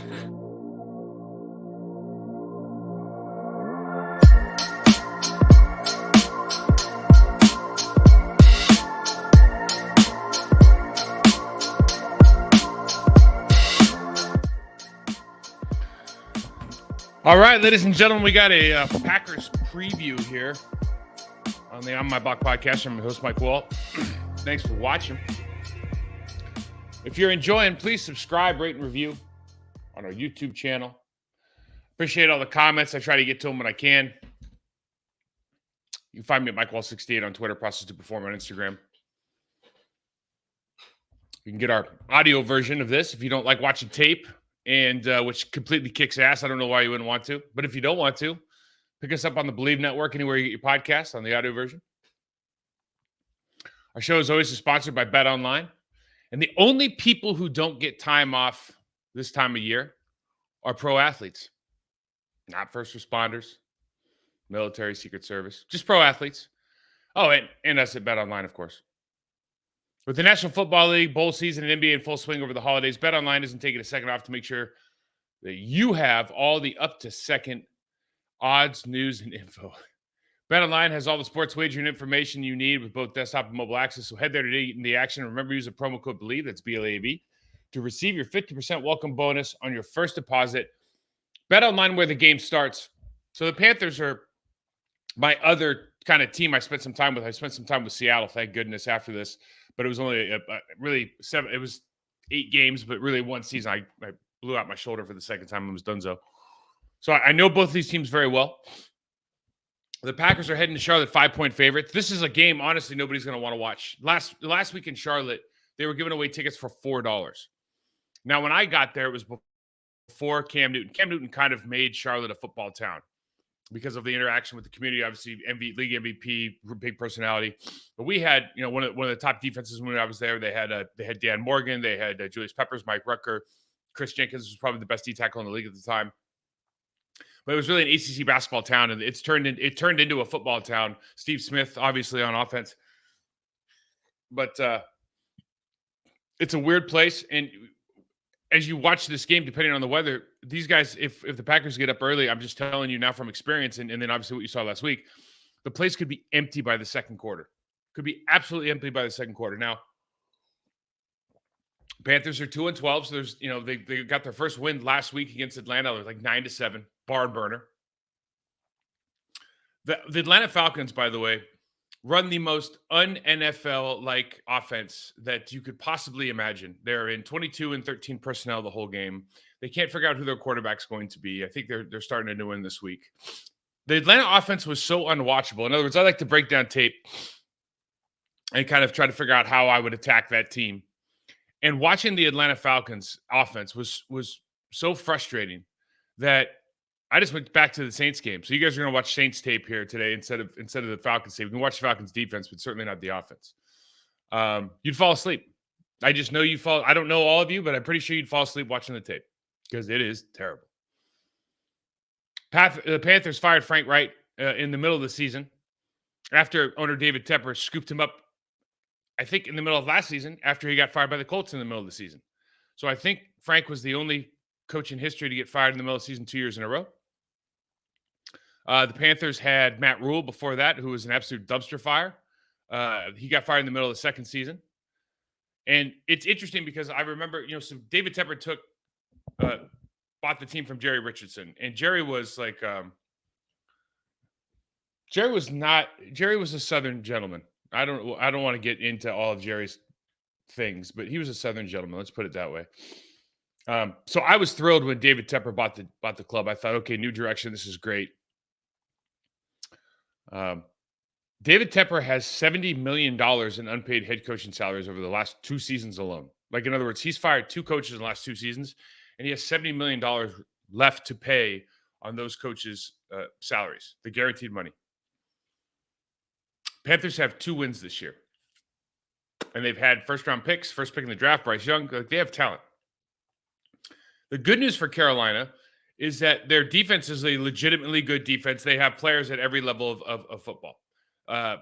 All right, ladies and gentlemen, we got a Packers preview here on the On My Block podcast. I'm your host, Mike Wahle. Thanks for watching. If you're enjoying, please subscribe, rate, and review on our YouTube channel. Appreciate all the comments. I try to get to them when I can. You can find me at Mike Wahle68 on Twitter, Process to Perform on Instagram. You can get our audio version of this if you don't like watching tape, and which completely kicks ass. I don't know why you wouldn't want to. But if you don't want to, pick us up on the Believe Network, anywhere you get your podcast, on the audio version. Our show is always sponsored by BetOnline. And the only people who don't get time off this time of year are pro athletes. Not first responders, military, Secret Service, just pro athletes. Oh, and us at BetOnline, of course. With the National Football League, bowl season, and NBA in full swing over the holidays, BetOnline isn't taking a second off to make sure that you have all the up-to-second odds, news, and info. BetOnline has all the sports wagering information you need with both desktop and mobile access, so head there today in the action. Remember, use the promo code BELIEVE, that's BLAV, to receive your 50% welcome bonus on your first deposit. BetOnline, where the game starts. So the Panthers are my other kind of team I spent some time with. I spent some time with Seattle, thank goodness, after this. But it was only really 7. It was 8 games, but really one season. I blew out my shoulder for the second time and was donezo. So I know both of these teams very well. The Packers are heading to Charlotte 5-point favorites. This is a game, honestly, nobody's going to want to watch. Last week in Charlotte, they were giving away tickets for $4. Now, when I got there, it was before Cam Newton. Cam Newton kind of made Charlotte a football town because of the interaction with the community. Obviously, league MVP, big personality. But we had, one of the top defenses when I was there. They had Dan Morgan, they had Julius Peppers, Mike Rucker, Chris Jenkins was probably the best D tackle in the league at the time. But it was really an ACC basketball town, and it turned into a football town. Steve Smith, obviously, on offense. But it's a weird place, and as you watch this game, depending on the weather, these guys, if the Packers get up early, I'm just telling you now from experience, and then obviously what you saw last week, the place could be empty by the second quarter. Could be absolutely empty by the second quarter. Now, Panthers are 2-12, so there's, they got their first win last week against Atlanta. It was like 9-7, barn burner. The Atlanta Falcons, by the way, run the most un-NFL-like offense that you could possibly imagine. They're in 22 and 13 personnel the whole game. They can't figure out who their quarterback's going to be. I think they're starting a new one this week. The Atlanta offense was so unwatchable. In other words, I like to break down tape and kind of try to figure out how I would attack that team. And watching the Atlanta Falcons offense was so frustrating that I just went back to the Saints game. So you guys are going to watch Saints tape here today instead of the Falcons tape. You can watch the Falcons defense, but certainly not the offense. You'd fall asleep. I just know you fall. I don't know all of you, but I'm pretty sure you'd fall asleep watching the tape because it is terrible. The Panthers fired Frank Wright in the middle of the season after owner David Tepper scooped him up, I think, in the middle of last season after he got fired by the Colts in the middle of the season. So I think Frank was the only coach in history to get fired in the middle of the season 2 years in a row. The Panthers had Matt Rule before that, who was an absolute dumpster fire. He got fired in the middle of the second season. And it's interesting because I remember, so David Tepper bought the team from Jerry Richardson. And Jerry was like, Jerry was a Southern gentleman. I don't want to get into all of Jerry's things, but he was a Southern gentleman. Let's put it that way. So I was thrilled when David Tepper bought the club. I thought, okay, new direction. This is great. David Tepper has $70 million in unpaid head coaching salaries over the last 2 seasons alone. Like, in other words, he's fired 2 coaches in the last 2 seasons, and he has $70 million left to pay on those coaches' salaries, the guaranteed money. Panthers have 2 wins this year, and they've had first-round picks, first pick in the draft, Bryce Young. Like, they have talent. The good news for Carolina is that their defense is a legitimately good defense. They have players at every level of football.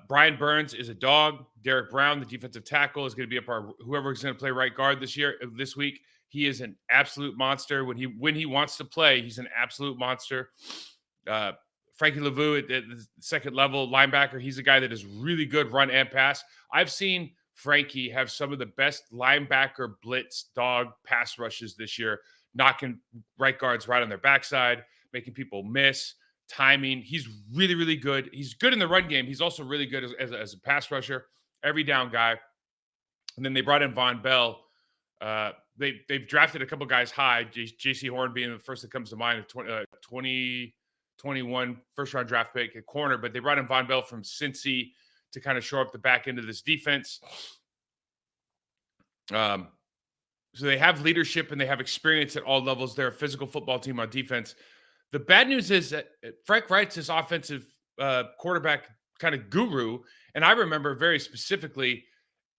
Brian Burns is a dog. Derek Brown, the defensive tackle, is going to be whoever is going to play right guard this week. He is an absolute monster. When he wants to play, he's an absolute monster. Uh, Frankie Lavu at the second level linebacker, he's a guy that is really good run and pass. I've seen Frankie have some of the best linebacker blitz dog pass rushes this year, knocking right guards right on their backside, making people miss, timing. He's really, really good. He's good in the run game. He's also really good as a pass rusher, every down guy. And then they brought in Von Bell. They've drafted a couple guys high, J.C. Horn being the first that comes to mind, 2021 first round draft pick at corner, but they brought in Von Bell from Cincy to kind of shore up the back end of this defense. So they have leadership and they have experience at all levels. They're a physical football team on defense. The bad news is that Frank Wright's this offensive quarterback kind of guru. And I remember very specifically,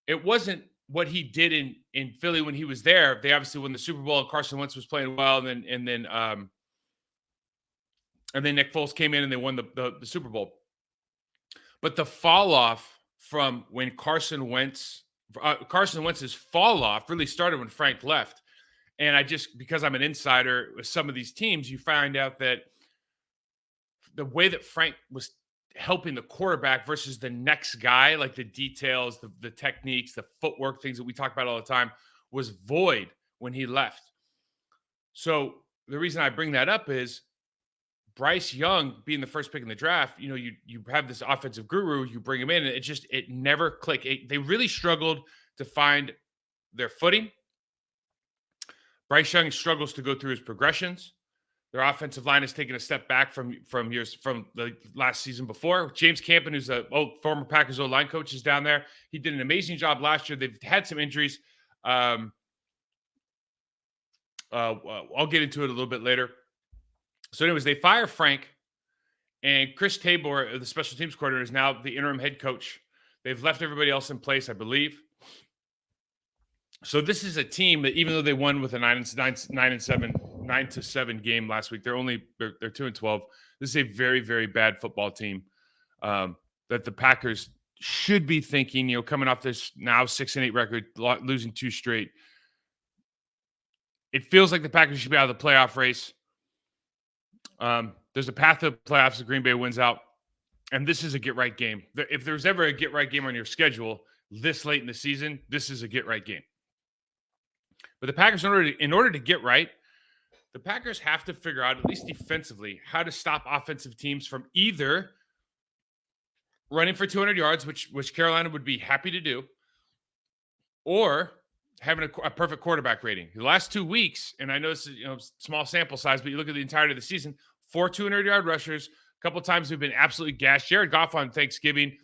it wasn't what he did in Philly when he was there. They obviously won the Super Bowl and Carson Wentz was playing well. And then Nick Foles came in and they won the Super Bowl. But the fall off from when Carson Wentz's fall off really started when Frank left. And because I'm an insider with some of these teams, you find out that the way that Frank was helping the quarterback versus the next guy, like the details, the techniques, the footwork, things that we talk about all the time, was void when he left. So the reason I bring that up is Bryce Young being the first pick in the draft, you have this offensive guru, you bring him in, and it never clicked. They really struggled to find their footing. Bryce Young struggles to go through his progressions. Their offensive line has taken a step back from the last season before. James Campen, who's a former Packers O-line coach, is down there. He did an amazing job last year. They've had some injuries. I'll get into it a little bit later. So anyways, they fire Frank, and Chris Tabor, the special teams coordinator, is now the interim head coach. They've left everybody else in place, I believe. So this is a team that, even though they won with a 9-7 game last week, they're 2-12. This is a very, very bad football team that the Packers should be thinking, coming off this now 6-8 record, losing 2 straight. It feels like the Packers should be out of the playoff race. There's a path to the playoffs if Green Bay wins out, and this is a get-right game. If there's ever a get-right game on your schedule this late in the season, this is a get-right game. But the Packers, in order to get right, the Packers have to figure out, at least defensively, how to stop offensive teams from either running for 200 yards, which Carolina would be happy to do, or having a perfect quarterback rating. The last 2 weeks, and I know this is small sample size, but you look at the entirety of the season, 4 200-yard rushers. A couple of times we've been absolutely gashed. Jared Goff on Thanksgiving,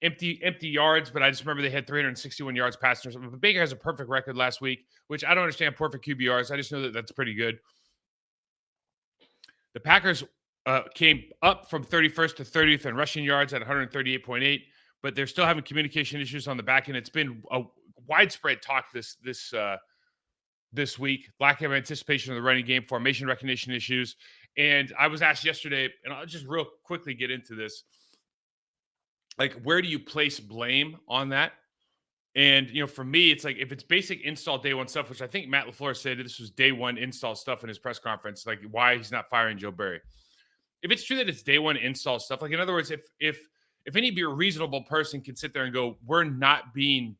empty yards, but I just remember they had 361 yards passing or something. But Baker has a perfect record last week, which I don't understand perfect QBRs. I just know that that's pretty good. The Packers came up from 31st to 30th in rushing yards at 138.8, but they're still having communication issues on the back end. It's been a widespread talk this week. Lack of anticipation of the running game, formation recognition issues. And I was asked yesterday, and I'll just real quickly get into this. Like, where do you place blame on that? And, for me, it's like, if it's basic install day one stuff, which I think Matt LaFleur said this was day one install stuff in his press conference, like why he's not firing Joe Barry. If it's true that it's day one install stuff, like in other words, if any reasonable person can sit there and go, we're not being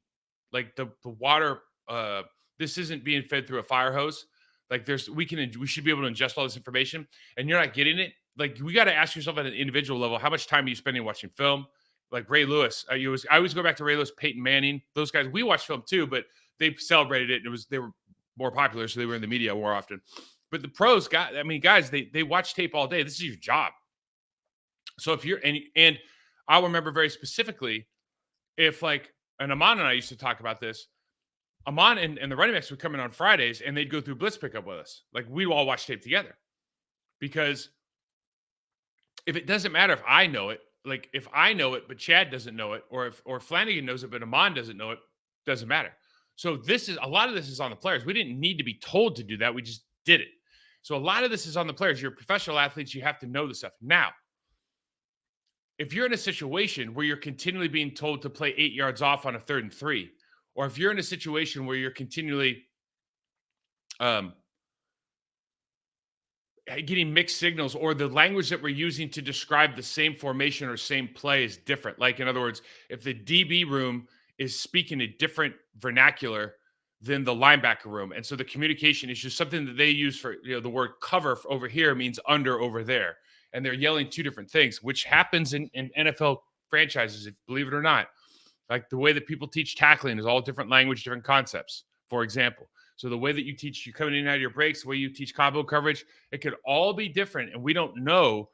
like the water, this isn't being fed through a fire hose. Like we should be able to ingest all this information, and you're not getting it. Like, we got to ask yourself at an individual level, how much time are you spending watching film? Like Ray Lewis, I always go back to Ray Lewis, Peyton Manning. Those guys, we watch film too, but they celebrated it. They were more popular, so they were in the media more often. But the pros guys, they watch tape all day. This is your job. So if you're and I'll remember very specifically, if like, and Amon and I used to talk about this. Amon and the running backs would come in on Fridays and they'd go through blitz pickup with us. Like, we'd all watch tape together, because if it doesn't matter if I know it, like if I know it, but Chad doesn't know it, or Flanagan knows it, but Amon doesn't know it, doesn't matter. So a lot of this is on the players. We didn't need to be told to do that. We just did it. So a lot of this is on the players. You're professional athletes. You have to know the stuff. Now, if you're in a situation where you're continually being told to play 8 yards off on a 3rd and 3, or if you're in a situation where you're continually um, getting mixed signals, or the language that we're using to describe the same formation or same play is different. Like, in other words, if the DB room is speaking a different vernacular than the linebacker room, and so the communication is just something that they use for, the word cover over here means under over there, and they're yelling two different things, which happens in NFL franchises, if believe it or not. Like, the way that people teach tackling is all different language, different concepts, for example. So the way that you teach you coming in and out of your breaks, the way you teach combo coverage, it could all be different. And we don't know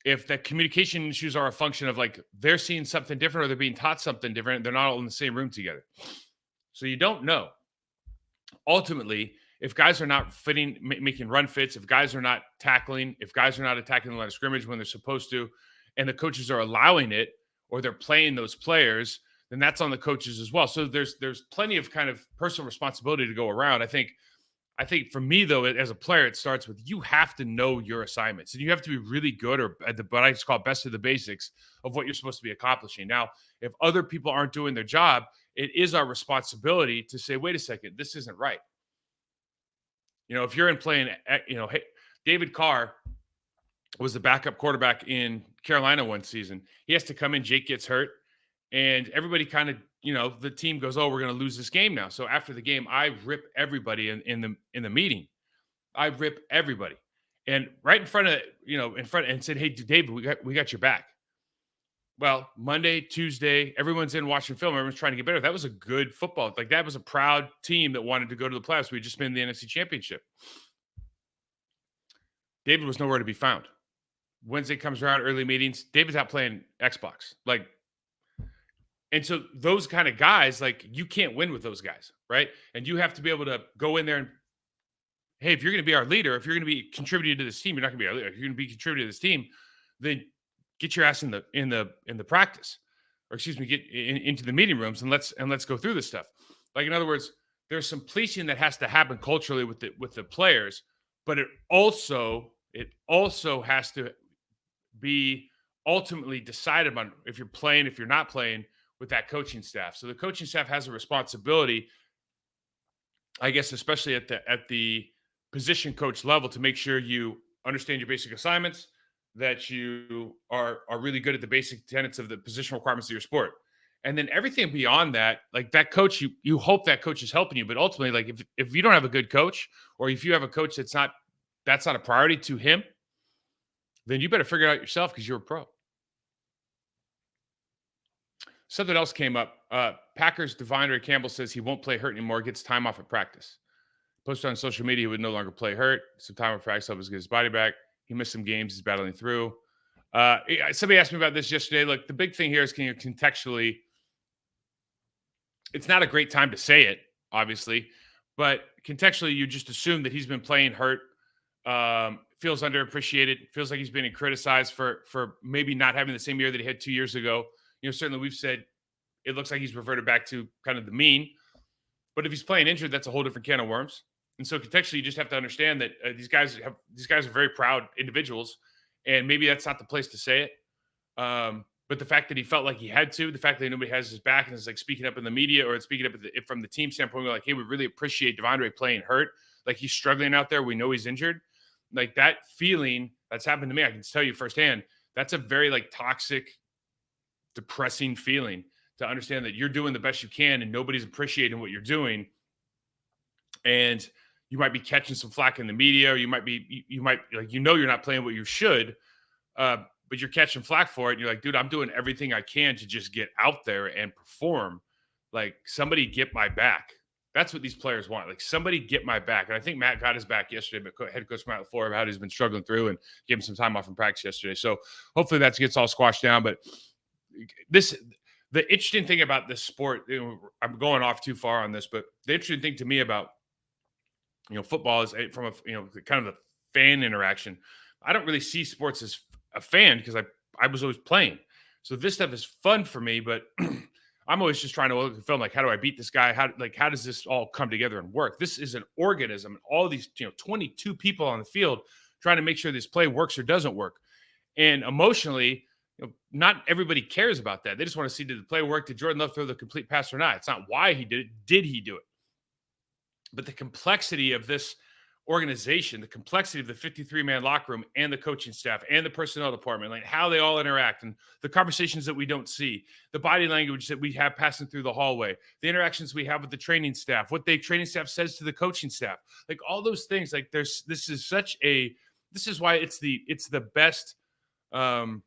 if the communication issues are a function of, like, they're seeing something different or they're being taught something different. They're not all in the same room together. So you don't know. Ultimately, if guys are not making run fits, if guys are not tackling, if guys are not attacking the line of scrimmage when they're supposed to, and the coaches are allowing it, or they're playing those players, then that's on the coaches as well. So there's plenty of kind of personal responsibility to go around. I think for me, though, as a player, it starts with, you have to know your assignments, and you have to be really good, or at the, what I just call best of the basics of what you're supposed to be accomplishing. Now, if other people aren't doing their job, it is our responsibility to say, wait a second, this isn't right. If you're in playing, hey, David Carr was the backup quarterback in Carolina one season. He has to come in. Jake gets hurt, and everybody kind of, the team goes, "Oh, we're going to lose this game now." So after the game, I rip everybody in the meeting. I rip everybody, and right in front of, and said, "Hey, David, we got your back." Well, Monday, Tuesday, everyone's in watching film. Everyone's trying to get better. That was a good football. Like, that was a proud team that wanted to go to the playoffs. We had just been in the NFC Championship. David was nowhere to be found. Wednesday comes around, early meetings. David's out playing Xbox. Like, and so those kind of guys, like, you can't win with those guys, right? And you have to be able to go in there and, hey, if you're going to be our leader, if you're going to be contributing to this team, you're not going to be our leader. If you're going to be contributing to this team, then get your ass in the practice, or excuse me, get into the meeting rooms, and let's go through this stuff. Like, in other words, there's some policing that has to happen culturally with the players, but it also has to be ultimately decided on if you're playing, if you're not playing, with that coaching staff. So the coaching staff has a responsibility, I guess, especially at the position coach level, to make sure you understand your basic assignments, that you are really good at the basic tenets of the position requirements of your sport. And then everything beyond that, like, that coach, you hope that coach is helping you. But ultimately, like, if you don't have a good coach, or if you have a coach that's not a priority to him, then you better figure it out yourself, because you're a pro. Something else came up. Packers Devondre Campbell says he won't play hurt anymore, gets time off at practice. Posted on social media he would no longer play hurt. Some time off practice helps get his body back. He missed some games. He's battling through. Somebody asked me about this yesterday. Look, the big thing here is, can you contextually, it's not a great time to say it, obviously, but contextually, you just assume that he's been playing hurt, feels underappreciated, feels like he's being criticized for maybe not having the same year that he had 2 years ago. Certainly we've said it looks like he's reverted back to kind of the mean. But if he's playing injured, that's a whole different can of worms. And so contextually, you just have to understand that these guys are very proud individuals, and maybe that's not the place to say it. But the fact that he felt like he had to, the fact that nobody has his back and is, like, speaking up in the media, or speaking up from the team standpoint, we're like, hey, we really appreciate Devondre playing hurt. Like, he's struggling out there. We know he's injured. Like, that feeling that's happened to me, I can tell you firsthand, that's a very, like, toxic, depressing feeling, to understand that you're doing the best you can and nobody's appreciating what you're doing. And you might be catching some flack in the media, or you might like, you're not playing what you should, but you're catching flack for it. And you're like, dude, I'm doing everything I can to just get out there and perform. Like, somebody get my back. That's what these players want. Like, somebody get my back. And I think Matt got his back yesterday, but head coach Matt LaFleur, about he's been struggling through, and gave him some time off in practice yesterday. So hopefully that gets all squashed down. But the interesting thing about this sport, I'm going off too far on this, but the interesting thing to me about, football is, from a, kind of a fan interaction. I don't really see sports as a fan, because I was always playing. So this stuff is fun for me, but I'm always just trying to look at film, like, how do I beat this guy? How does this all come together and work? This is an organism, and all these, 22 people on the field trying to make sure this play works or doesn't work. And emotionally, not everybody cares about that. They just want to see, did the play work? Did Jordan Love throw the complete pass or not? It's not why he did it. Did he do it? But the complexity of this organization, the complexity of the 53-man locker room and the coaching staff and the personnel department, like how they all interact and the conversations that we don't see, the body language that we have passing through the hallway, the interactions we have with the training staff, what the training staff says to the coaching staff, like all those things. Like this is why it's the best um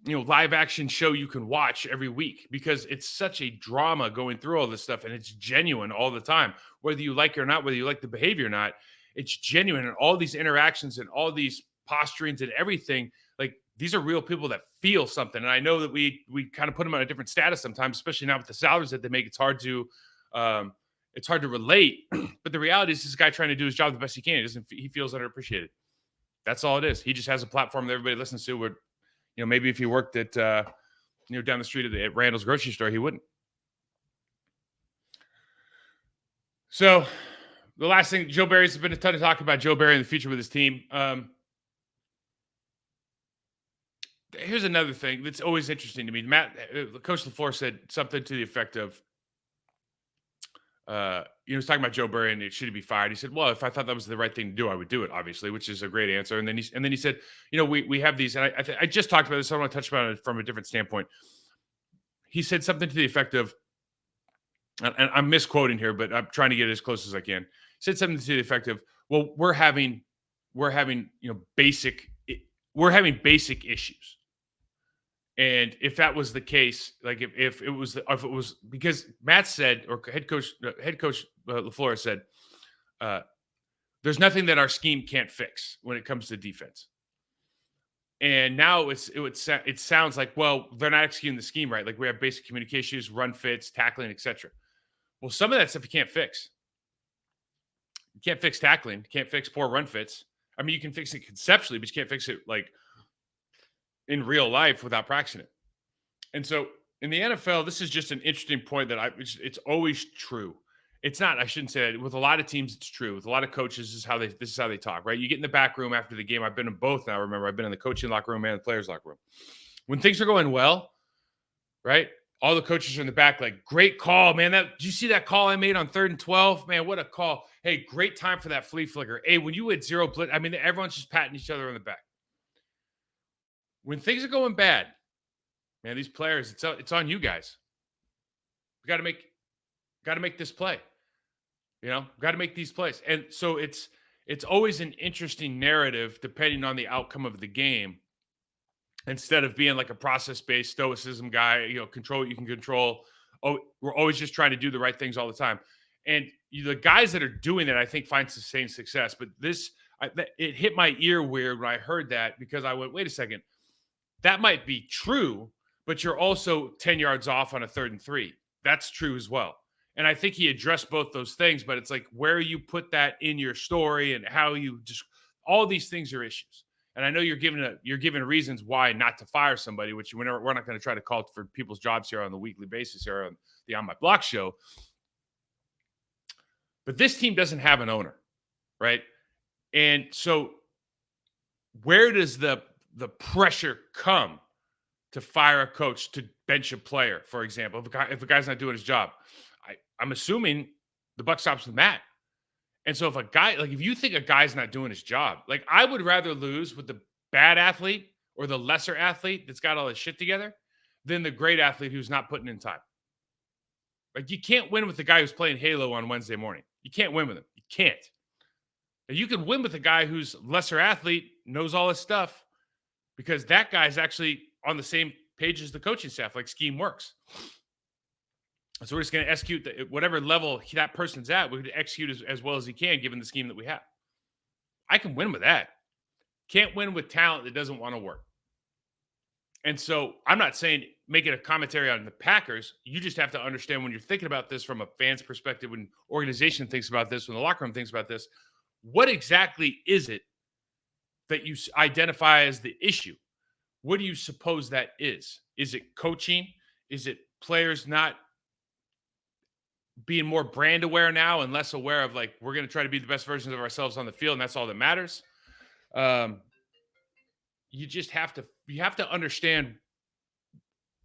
live action show you can watch every week, because it's such a drama going through all this stuff, and it's genuine all the time, whether you like it or not, whether you like the behavior or not. It's genuine, and all these interactions and all these posturings and everything, like these are real people that feel something. And I know that we kind of put them on a different status sometimes, especially now with the salaries that they make. Um it's hard to relate. But the reality is, this guy trying to do his job the best he can. He feels underappreciated. That's all it is. He just has a platform that everybody listens to. Where maybe if he worked at down the street at Randall's grocery store, he wouldn't. So the last thing, Joe Barry's been a ton of talk about Joe Barry in the future with his team. Here's another thing that's always interesting to me. Coach LaFleur said something to the effect of, he was talking about Joe Barry and should he be fired. He said, "Well, if I thought that was the right thing to do, I would do it, obviously," which is a great answer. And then he said, we have these, and I just talked about this. So I want to touch about it from a different standpoint. He said something to the effect of, and I'm misquoting here, but I'm trying to get it as close as I can. He said something to the effect of, "Well, we're having basic issues." And if that was the case, like if it was because Matt said, or head coach LaFleur said, there's nothing that our scheme can't fix when it comes to defense. And now it sounds like, well, they're not executing the scheme right. Like we have basic communication issues, run fits, tackling, etc. Well, some of that stuff you can't fix. You can't fix tackling. You can't fix poor run fits. I mean, you can fix it conceptually, but you can't fix it like in real life without practicing it. And so in the NFL, this is just an interesting point that it's always true. It's not, I shouldn't say that. With a lot of teams, it's true. With a lot of coaches, this is how they talk, right? You get in the back room after the game. I've been in both now. Remember, I've been in the coaching locker room and the players' locker room. When things are going well, right? All the coaches are in the back, like, great call, man. Did you see that call I made on 3rd and 12? Man, what a call. Hey, great time for that flea flicker. Hey, when you had zero blitz, I mean, everyone's just patting each other on the back. When things are going bad, man, these players, it's on you guys. We got to make this play. Got to make these plays. And so it's always an interesting narrative depending on the outcome of the game. Instead of being like a process-based stoicism guy, control what you can control. Oh, we're always just trying to do the right things all the time. And the guys that are doing that, I think, find sustained success. But it hit my ear weird when I heard that, because I went, wait a second. That might be true, but you're also 10 yards off on a 3rd and 3. That's true as well. And I think he addressed both those things, but it's like where you put that in your story and how you just, all these things are issues. And I know you're given reasons why not to fire somebody, which we're not going to try to call for people's jobs here on the weekly basis here on the On My Block show. But this team doesn't have an owner, right? And so where does the pressure come to fire a coach, to bench a player, for example, if a guy's not doing his job? I'm assuming the buck stops with Matt. And so if you think a guy's not doing his job, like, I would rather lose with the bad athlete or the lesser athlete that's got all his shit together than the great athlete who's not putting in time. Like, you can't win with the guy who's playing Halo on Wednesday morning. You can't win with him. You can't. And you can win with a guy who's lesser athlete, knows all his stuff, because that guy's actually on the same page as the coaching staff, like scheme works. So we're just going to execute whatever level that person's at. We're going to execute as well as he can, given the scheme that we have. I can win with that. Can't win with talent that doesn't want to work. And so I'm not saying make it a commentary on the Packers. You just have to understand, when you're thinking about this from a fan's perspective, when organization thinks about this, when the locker room thinks about this, what exactly is it that you identify as the issue? What do you suppose that is? Is it coaching? Is it players not being more brand aware now and less aware of, like, we're going to try to be the best versions of ourselves on the field, and that's all that matters? You have to understand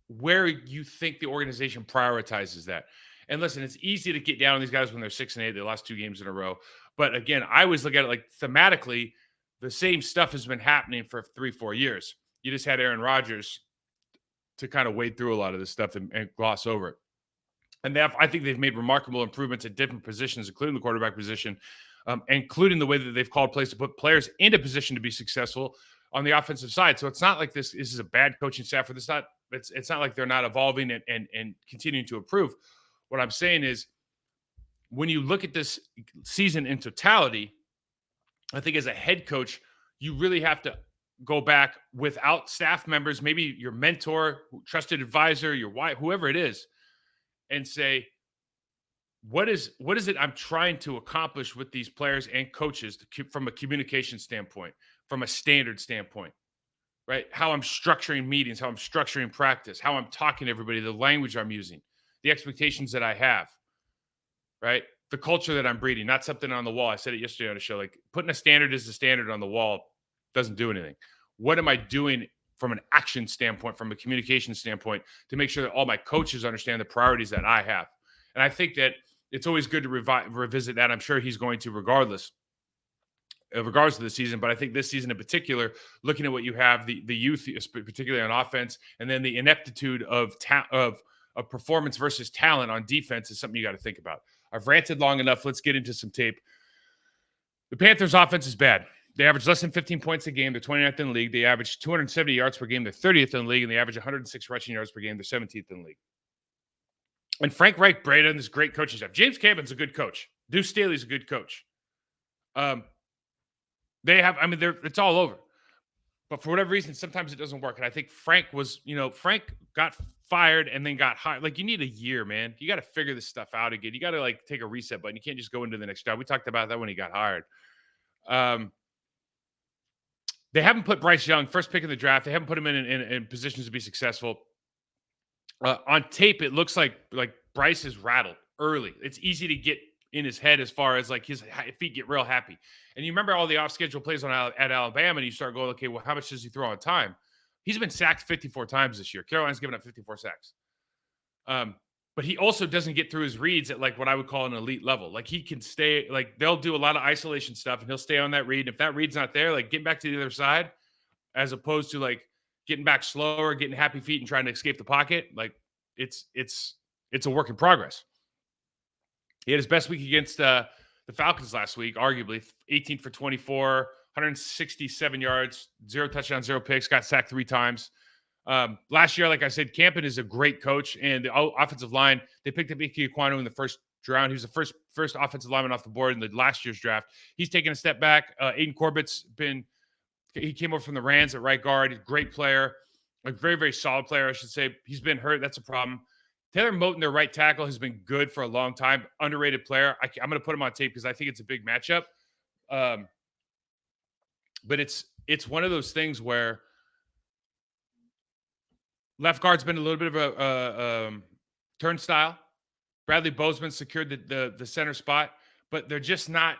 where you think the organization prioritizes that. And listen, it's easy to get down on these guys when they're 6-8. They lost 2 games in a row. But again, I always look at it like thematically, the same stuff has been happening for 3-4 years. You just had Aaron Rodgers to kind of wade through a lot of this stuff and gloss over it. And I think they've made remarkable improvements at different positions, including the quarterback position, including the way that they've called plays to put players into position to be successful on the offensive side. So it's not like this is a bad coaching staff, or it's not like they're not evolving and continuing to improve. What I'm saying is, when you look at this season in totality, I think as a head coach, you really have to go back without staff members, maybe your mentor, trusted advisor, your wife, whoever it is, and say, what is it I'm trying to accomplish with these players and coaches from a communication standpoint, from a standard standpoint, right? How I'm structuring meetings, how I'm structuring practice, how I'm talking to everybody, the language I'm using, the expectations that I have, right? The culture that I'm breeding, not something on the wall. I said it yesterday on the show, like putting a standard as the standard on the wall doesn't do anything. What am I doing from an action standpoint, from a communication standpoint, to make sure that all my coaches understand the priorities that I have? And I think that it's always good to revisit that. I'm sure he's going to regardless of the season. But I think this season in particular, looking at what you have, the youth, particularly on offense, and then the ineptitude of performance versus talent on defense is something you got to think about. I've ranted long enough. Let's get into some tape. The Panthers' offense is bad. They average less than 15 points a game. They're 29th in the league. They average 270 yards per game. They're 30th in the league, and they average 106 rushing yards per game. They're 17th in the league. And Frank Reich, Braden is great coaching staff. James Campen's a good coach. Deuce Staley's a good coach. It's all over. But for whatever reason, sometimes it doesn't work. And I think Frank got fired and then got hired. Like, you need a year, man. You got to figure this stuff out again. You got to take a reset button. You can't just go into the next job. We talked about that when he got hired. They haven't put Bryce Young, first pick in the draft. They haven't put him in positions to be successful. On tape, it looks like Bryce is rattled early. It's easy to get in his head as far as his feet get real happy. And you remember all the off-schedule plays at Alabama, and you start going, okay, well, how much does he throw on time? He's been sacked 54 times this year. Carolina's given up 54 sacks. But he also doesn't get through his reads at what I would call an elite level. He can stay, they'll do a lot of isolation stuff, and he'll stay on that read. And if that read's not there, getting back to the other side, as opposed to getting back slower, getting happy feet and trying to escape the pocket, it's a work in progress. He had his best week against the Falcons last week, arguably 18 for 24, 167 yards, 0 touchdowns, 0 picks, got sacked 3 times. Last year, like I said, Campen is a great coach, and the offensive line, they picked up Ike Ekwonu in the first round. He was the first offensive lineman off the board in the last year's draft. He's taken a step back. Aiden Corbett's he came over from the Rams at right guard. Great player, a very, very solid player, I should say. He's been hurt. That's a problem. Taylor Moton, their right tackle, has been good for a long time. Underrated player. I'm going to put him on tape because I think it's a big matchup. But it's one of those things where left guard's been a little bit of a turnstile. Bradley Bozeman secured the center spot, but they're just not.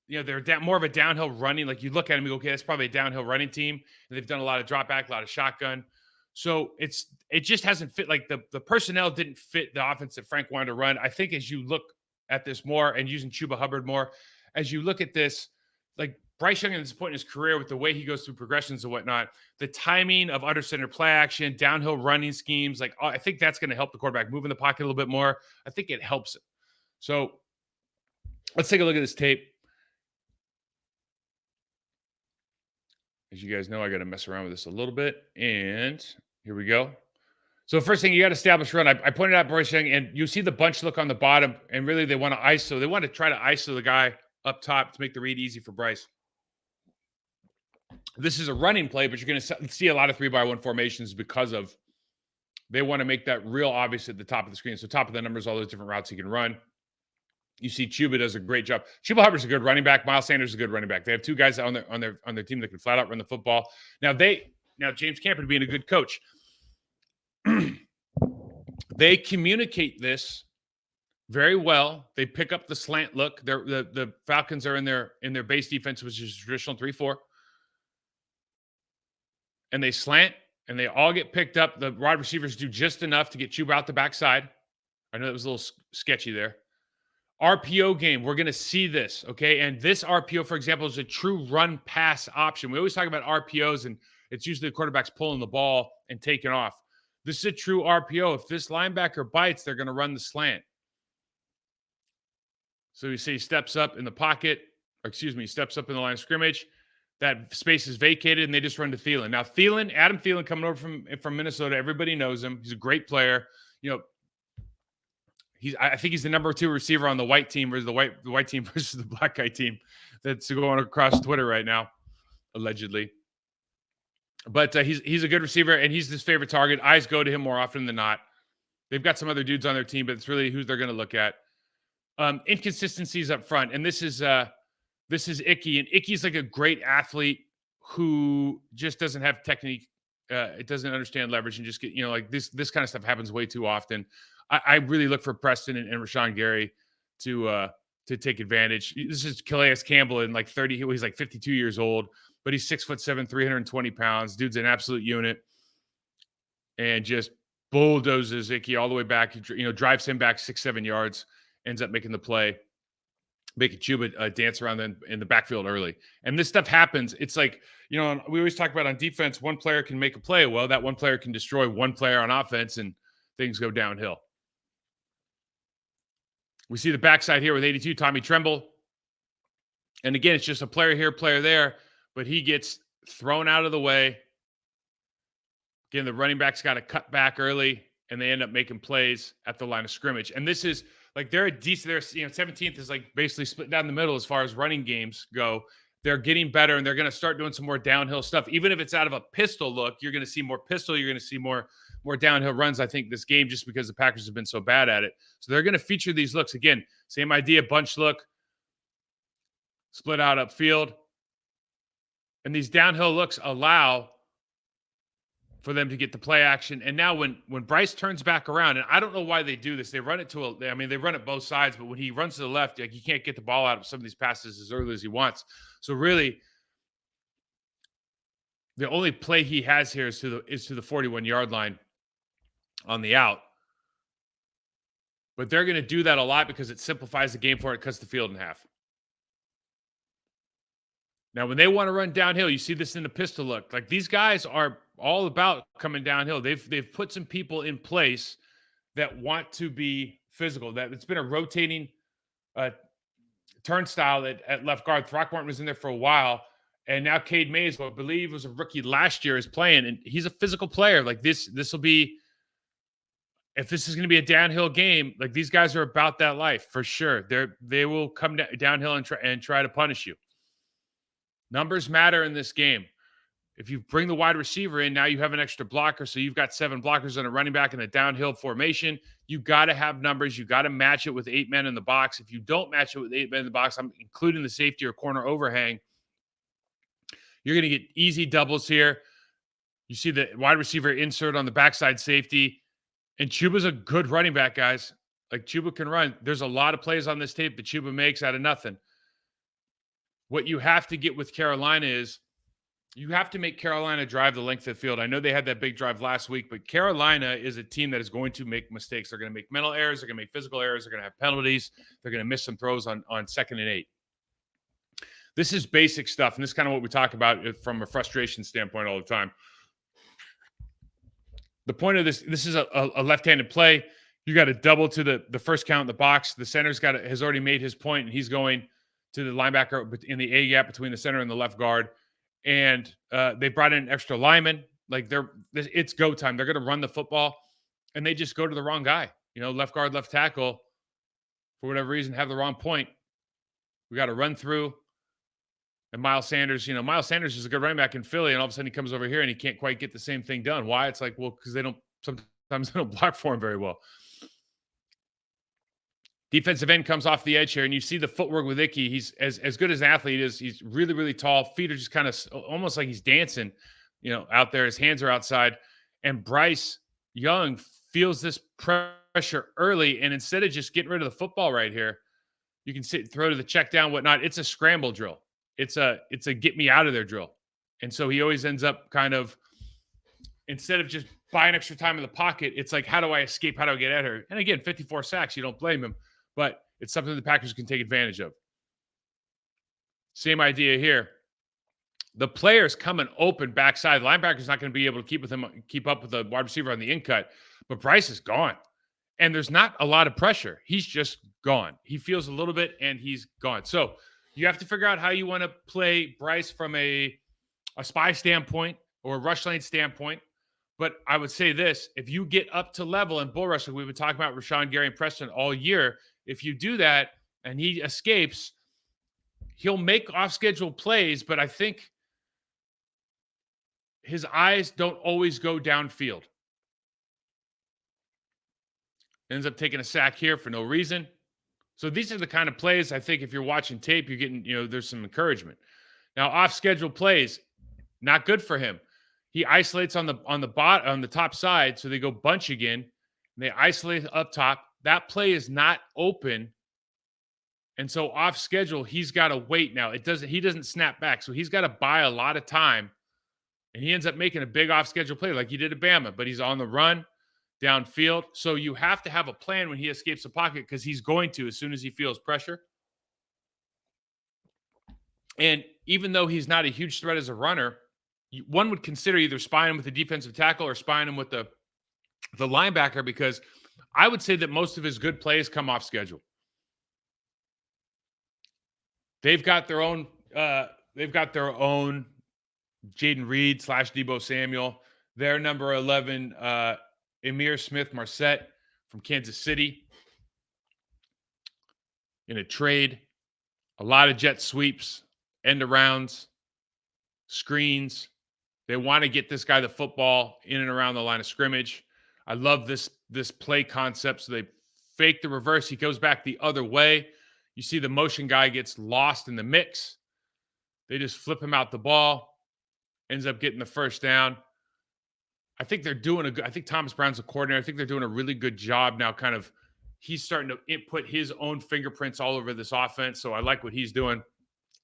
They're more of a downhill running. You look at them, you go, okay, that's probably a downhill running team. And they've done a lot of drop back, a lot of shotgun. So it just hasn't fit. The personnel didn't fit the offense that Frank wanted to run. I think as you look at this more and using Chuba Hubbard more, as you look at this, Bryce Young at this point in his career with the way he goes through progressions and whatnot, the timing of under center play action, downhill running schemes, I think that's going to help the quarterback move in the pocket a little bit more. I think it helps him. So let's take a look at this tape. As you guys know, I got to mess around with this a little bit. And here we go. So first thing, you got to establish run. I pointed out Bryce Young, and you see the bunch look on the bottom, and really they want to ISO. They want to try to ISO the guy up top to make the read easy for Bryce. This is a running play, but you're going to see a lot of 3-by-1 formations because of they want to make that real obvious at the top of the screen. So top of the numbers, all those different routes he can run. You see Chuba does a great job. Chuba Hubbard's a good running back. Miles Sanders is a good running back. They have 2 guys on their team that can flat out run the football. Now James Campen being a good coach, they communicate this very well. They pick up the slant look. The Falcons are in their base defense, which is traditional 3-4, and they slant, and they all get picked up. The wide receivers do just enough to get Chuba out the backside. I know that was a little sketchy there. RPO game, we're going to see this, okay? And this RPO, for example, is a true run pass option. We always talk about RPOs, and it's usually the quarterback's pulling the ball and taking off. This is a true RPO. If this linebacker bites, they're going to run the slant. So you see, he steps up in the pocket, or excuse me, steps up in the line of scrimmage. That space is vacated, and they just run to Thielen. Now, Adam Thielen, coming over from Minnesota, everybody knows him. He's a great player. You know, I think he's the number 2 receiver on the white team versus the white team versus the black guy team that's going across Twitter right now, allegedly. But he's a good receiver, and he's his favorite target. Eyes go to him more often than not. They've got some other dudes on their team, but it's really who they're going to look at. Inconsistencies up front, and this is Icky, and Icky's like a great athlete who just doesn't have technique. It doesn't understand leverage, and just get like this kind of stuff happens way too often. I really look for Preston and Rashawn Gary to take advantage. This is Calais Campbell in like 30. He's like 52 years old, but he's 6'7", 320 pounds. Dude's an absolute unit, and just bulldozes Icky all the way back. Drives him back 6-7 yards. Ends up making the play, making Chuba dance around in the backfield early. And this stuff happens. It's like, we always talk about on defense, one player can make a play. Well, that one player can destroy one player on offense, and things go downhill. We see the backside here with 82, Tommy Tremble. And again, it's just a player here, player there, but he gets thrown out of the way. Again, the running back's got to cut back early, and they end up making plays at the line of scrimmage. And this is like they're a decent. They're 17th is like basically split down the middle as far as running games go. They're getting better, and they're going to start doing some more downhill stuff. Even if it's out of a pistol look, you're going to see more pistol. You're going to see more downhill runs, I think, this game, just because the Packers have been so bad at it. So they're going to feature these looks. Again, same idea, bunch look, split out upfield. And these downhill looks allow for them to get the play action. And now when Bryce turns back around, and I don't know why they do this. They run it they run it both sides, but when he runs to the left, like, he can't get the ball out of some of these passes as early as he wants. So really, the only play he has here is to the 41-yard line on the out. But they're going to do that a lot because it simplifies the game for it, cuts the field in half. Now, when they want to run downhill, you see this in the pistol look. Like, these guys are all about coming downhill. They've put some people in place that want to be physical. That it's been a rotating turnstile at left guard. Throckmorton was in there for a while, and now Cade Mays, who I believe was a rookie last year, is playing, and he's a physical player. Like, this will be, if this is going to be a downhill game, like, these guys are about that life for sure. They will come downhill and try to punish you. Numbers matter in this game. If you bring the wide receiver in, now you have an extra blocker, so you've got 7 blockers and a running back in a downhill formation. You got to have numbers. You got to match it with 8 men in the box. If you don't match it with 8 men in the box, I'm including the safety or corner overhang, you're going to get easy doubles here. You see the wide receiver insert on the backside safety, and Chuba's a good running back, guys. Like, Chuba can run. There's a lot of plays on this tape that Chuba makes out of nothing. What you have to get with Carolina is you have to make Carolina drive the length of the field. I know they had that big drive last week, but Carolina is a team that is going to make mistakes. They're going to make mental errors. They're going to make physical errors. They're going to have penalties. They're going to miss some throws on 2nd and 8. This is basic stuff, and this is kind of what we talk about from a frustration standpoint all the time. The point of this is a left-handed play. You got to double to the first count in the box. The center's has already made his point, and he's going to the linebacker in the A gap between the center and the left guard. And they brought in an extra lineman. Like, it's go time. They're going to run the football, and they just go to the wrong guy. Left guard, left tackle, for whatever reason, have the wrong point. We got to run through. And Miles Sanders is a good running back in Philly, and all of a sudden he comes over here and he can't quite get the same thing done. Why? It's like, well, because sometimes they don't block for him very well. Defensive end comes off the edge here, and you see the footwork with Icky. He's as good as an athlete is. He's really, really tall. Feet are just kind of almost like he's dancing, out there. His hands are outside. And Bryce Young feels this pressure early, and instead of just getting rid of the football right here, you can throw to the check down, whatnot. It's a scramble drill. It's a get me out of there drill. And so he always ends up kind of, instead of just buying extra time in the pocket. It's like, how do I escape? How do I get at her? And again, 54 sacks, you don't blame him, but it's something the Packers can take advantage of. Same idea here. The player's coming open backside. The linebacker's not going to be able to keep up with the wide receiver on the in cut, but Bryce is gone. And there's not a lot of pressure. He's just gone. He feels a little bit and he's gone. So you have to figure out how you want to play Bryce from a spy standpoint or a rush lane standpoint. But I would say this, if you get up to level in bull rush, like we've been talking about Rashawn Gary and Preston all year, if you do that and he escapes, he'll make off-schedule plays, but I think his eyes don't always go downfield. Ends up taking a sack here for no reason. So these are the kind of plays I think if you're watching tape, you're getting, there's some encouragement. Now, off-schedule plays, not good for him. He isolates on the top side, so they go bunch again. And they isolate up top. That play is not open. And so off schedule, he's got to wait now. He doesn't snap back. So he's got to buy a lot of time. And he ends up making a big off schedule play like he did at Bama, but he's on the run downfield. So you have to have a plan when he escapes the pocket because he's going to as soon as he feels pressure. And even though he's not a huge threat as a runner, one would consider either spying him with the defensive tackle or spying him with the linebacker, because I would say that most of his good plays come off schedule. They've got their own Jaden Reed / Debo Samuel. Their number 11, Emir Smith-Marset from Kansas City in a trade. A lot of jet sweeps, end arounds, screens. They want to get this guy the football in and around the line of scrimmage. I love this play concept. So they fake the reverse. He goes back the other way. You see the motion guy gets lost in the mix. They just flip him out the ball. Ends up getting the first down. I think they're doing I think Thomas Brown's a coordinator. I think they're doing a really good job now. Kind of, he's starting to input his own fingerprints all over this offense. So I like what he's doing.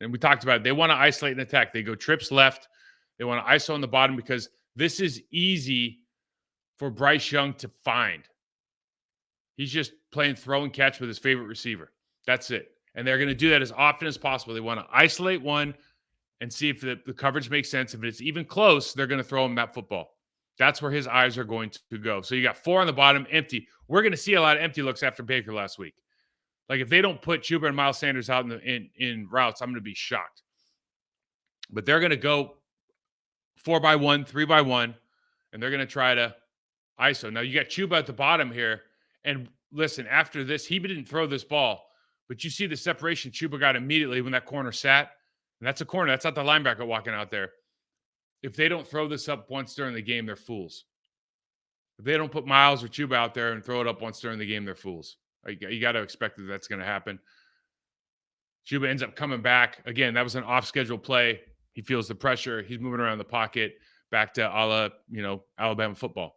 And we talked about it. They want to isolate and attack. They go trips left. They want to ISO on the bottom because this is easy for Bryce Young to find. He's just playing throw and catch with his favorite receiver. That's it. And they're going to do that as often as possible. They want to isolate one and see if the coverage makes sense. If it's even close, they're going to throw him that football. That's where his eyes are going to go. So you got 4 on the bottom, empty. We're going to see a lot of empty looks after Baker last week. Like if they don't put Chuba and Miles Sanders out in routes, I'm going to be shocked. But they're going to go 4x1, 3x1, and they're going to try to ISO. Now you got Chuba at the bottom here. And listen, after this, he didn't throw this ball, but you see the separation Chuba got immediately when that corner sat. And that's a corner. That's not the linebacker walking out there. If they don't throw this up once during the game, they're fools. If they don't put Miles or Chuba out there and throw it up once during the game, they're fools. You got to expect that that's going to happen. Chuba ends up coming back. Again, that was an off-schedule play. He feels the pressure. He's moving around the pocket back to Alabama football.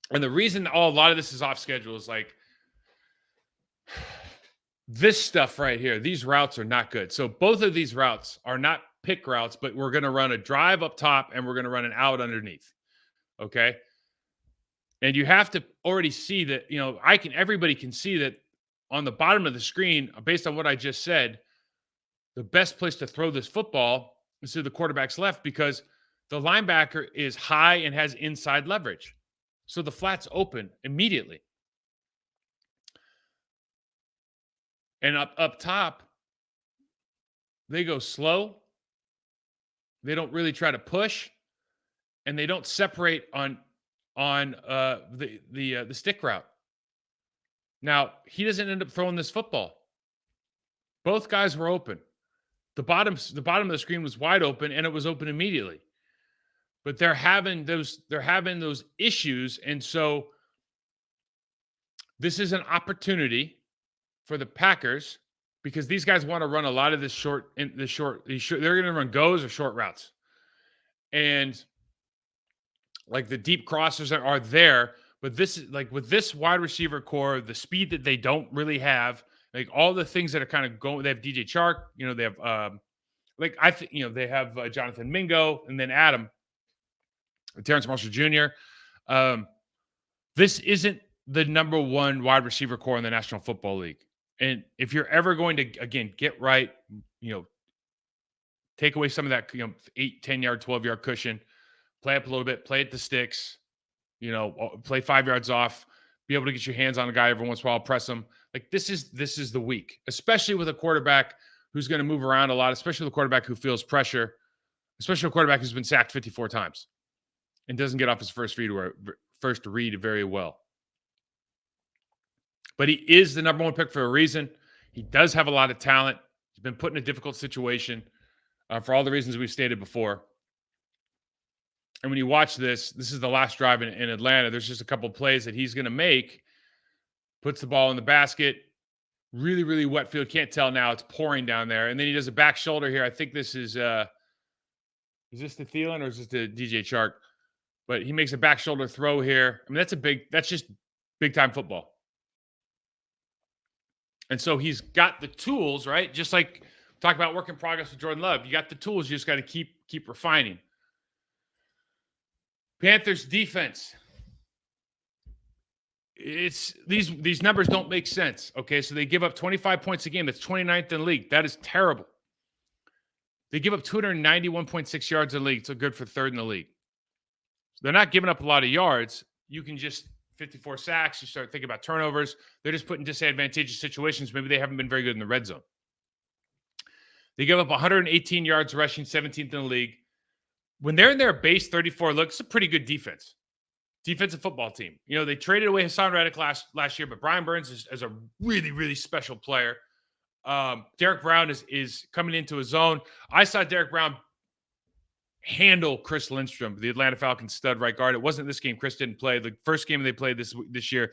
And the reason a lot of this is off schedule is like this stuff right here. These routes are not good. So both of these routes are not pick routes, but we're going to run a drive up top and we're going to run an out underneath. Okay. And you have to already see that, everybody can see that on the bottom of the screen, based on what I just said, the best place to throw this football is to the quarterback's left because the linebacker is high and has inside leverage. So the flat's open immediately. And up top, they go slow. They don't really try to push, and they don't separate on the stick route. Now, he doesn't end up throwing this football. Both guys were open. The bottom of the screen was wide open, and it was open immediately. But they're having those issues, and so this is an opportunity for the Packers because these guys want to run a lot of this short. They're going to run goes or short routes, and like the deep crossers are there. But this is like with this wide receiver core, the speed that they don't really have, like all the things that are kind of going. They have DJ Chark, they have they have Jonathan Mingo, and then Adam. Terrence Marshall Jr. Um, this isn't the number one wide receiver core in the National Football League. And if you're ever going to, again, get right, take away some of that, 8, 10-yard, 12-yard cushion, play up a little bit, play at the sticks, play 5 yards off, be able to get your hands on a guy every once in a while, press him. Like this is the week, especially with a quarterback who's going to move around a lot, especially with a quarterback who feels pressure, especially a quarterback who's been sacked 54 times and doesn't get off his first read very well. But he is the number one pick for a reason. He does have a lot of talent. He's been put in a difficult situation for all the reasons we've stated before. And when you watch this is the last drive in Atlanta. There's just a couple of plays that he's going to make. Puts the ball in the basket. Really, really wet field. Can't tell now. It's pouring down there. And then he does a back shoulder here. I think this is this the Thielen or is this the DJ Chark? But he makes a back shoulder throw here. I mean, that's just big time football. And so he's got the tools, right? Just like talk about work in progress with Jordan Love. You got the tools. You just got to keep refining. Panthers defense. It's these numbers don't make sense. Okay, so they give up 25 points a game. That's 29th in the league. That is terrible. They give up 291.6 yards in the league. So good for third in the league. So they're not giving up a lot of yards. You can just 54 sacks. You start thinking about turnovers. They're just put in disadvantageous situations. Maybe they haven't been very good in the red zone. They give up 118 yards rushing, 17th in the league. When they're in their base 34 look, it's a pretty good defense. Defensive football team. They traded away Hassan Reddick last year, but Brian Burns is a really, really special player. Derek Brown is coming into his own. I saw Derek Brown handle Chris Lindstrom, the Atlanta Falcons stud right guard. It wasn't this game. Chris didn't play. The first game they played this year,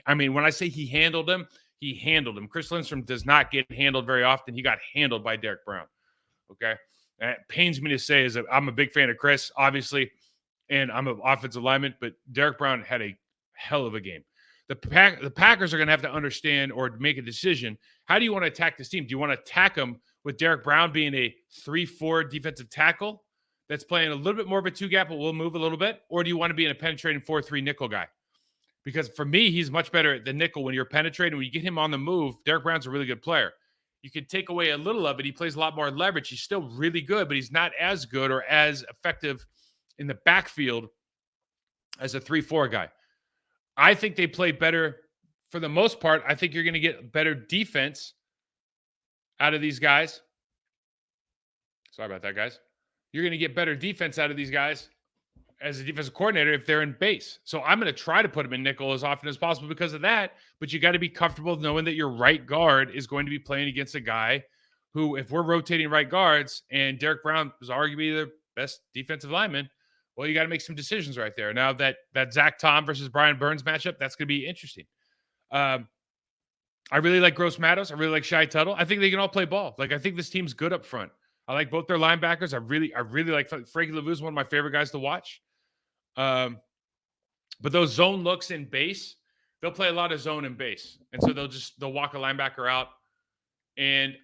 when I say he handled him, he handled him. Chris Lindstrom does not get handled very often. He got handled by Derek Brown. Okay? And it pains me to say is that I'm a big fan of Chris, obviously, and I'm an offensive lineman, but Derek Brown had a hell of a game. The Packers are going to have to understand or make a decision. How do you want to attack this team? Do you want to attack them with Derek Brown being a 3-4 defensive tackle that's playing a little bit more of a two-gap, but will move a little bit? Or do you want to be in a penetrating 4-3 nickel guy? Because for me, he's much better at the nickel when you're penetrating. When you get him on the move, Derek Brown's a really good player. You can take away a little of it. He plays a lot more leverage. He's still really good, but he's not as good or as effective in the backfield as a 3-4 guy. I think they play better for the most part. I think you're going to get better defense out of these guys. Sorry about that, guys. You're going to get better defense out of these guys as a defensive coordinator if they're in base. So I'm going to try to put them in nickel as often as possible because of that. But you got to be comfortable knowing that your right guard is going to be playing against a guy who, if we're rotating right guards and Derek Brown is arguably the best defensive lineman, well, you got to make some decisions right there. Now that Zach Tom versus Brian Burns matchup, that's going to be interesting. I really like Gross Matos. I really like Shai Tuttle. I think they can all play ball. Like, I think this team's good up front. I like both their linebackers. I really like Frankie Lavue is one of my favorite guys to watch. But those zone looks in base, they'll play a lot of zone in base. And so they'll walk a linebacker out. And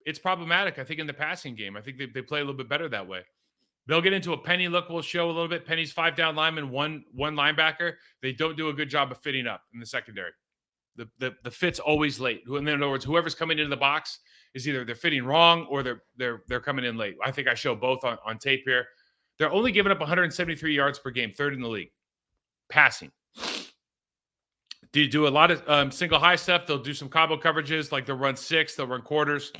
it's problematic, I think, in the passing game. I think they play a little bit better that way. They'll get into a Penny look. We'll show a little bit. Penny's 5 down lineman, one linebacker. They don't do a good job of fitting up in the secondary. The fit's always late. In other words, whoever's coming into the box is either they're fitting wrong or they're coming in late. I think I show both on tape here. They're only giving up 173 yards per game, third in the league. Passing. Do a lot of single high stuff. They'll do some combo coverages, like they'll run 6, they'll run quarters.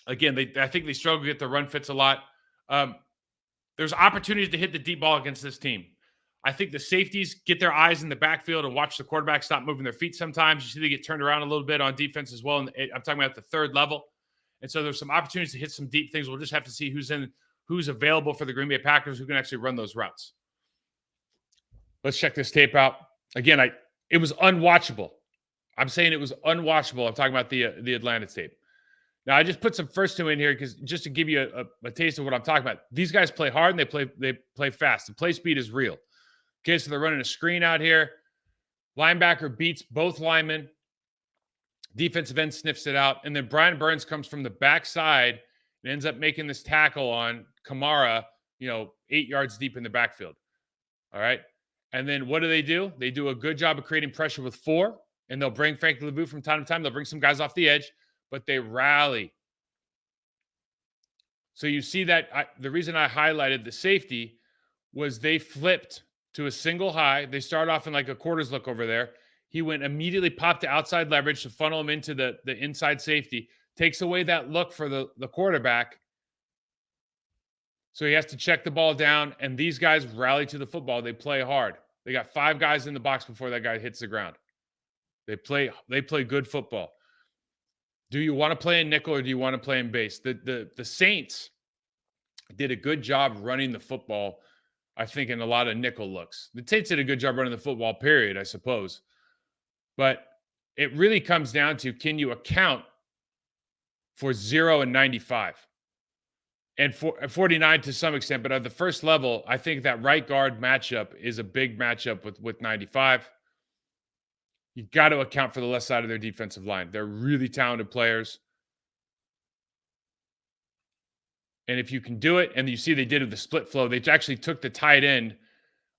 Again, I think they struggle to get the run fits a lot. There's opportunities to hit the deep ball against this team. I think the safeties get their eyes in the backfield and watch the quarterback stop moving their feet sometimes. You see they get turned around a little bit on defense as well. And I'm talking about the third level. And so there's some opportunities to hit some deep things. We'll just have to see who's available for the Green Bay Packers who can actually run those routes. Let's check this tape out. Again, it was unwatchable. I'm saying it was unwatchable. I'm talking about the Atlanta tape. Now, I just put some first two in here because just to give you a taste of what I'm talking about. These guys play hard and they play fast. The play speed is real. Okay, so they're running a screen out here. Linebacker beats both linemen. Defensive end sniffs it out. And then Brian Burns comes from the backside and ends up making this tackle on Kamara 8 yards deep in the backfield. All right. And then what do? They do a good job of creating pressure with 4, and they'll bring Frank LeBouf from time to time. They'll bring some guys off the edge, but they rally. So you see that the reason I highlighted the safety was they flipped to a single high. They start off in like a quarters look over there. He went immediately popped to outside leverage to funnel him into the inside safety, takes away that look for the quarterback. So he has to check the ball down, and these guys rally to the football. They play hard. They got 5 guys in the box before that guy hits the ground. They play good football. Do you want to play in nickel or do you want to play in base? The Saints did a good job running the football, I think, in a lot of nickel looks. The Saints did a good job running the football, period, I suppose. But it really comes down to, can you account for 0 and 95? And 49 to some extent, but at the first level, I think that right guard matchup is a big matchup with 95. You got to account for the left side of their defensive line. They're really talented players. And if you can do it, and you see they did with the split flow, they actually took the tight end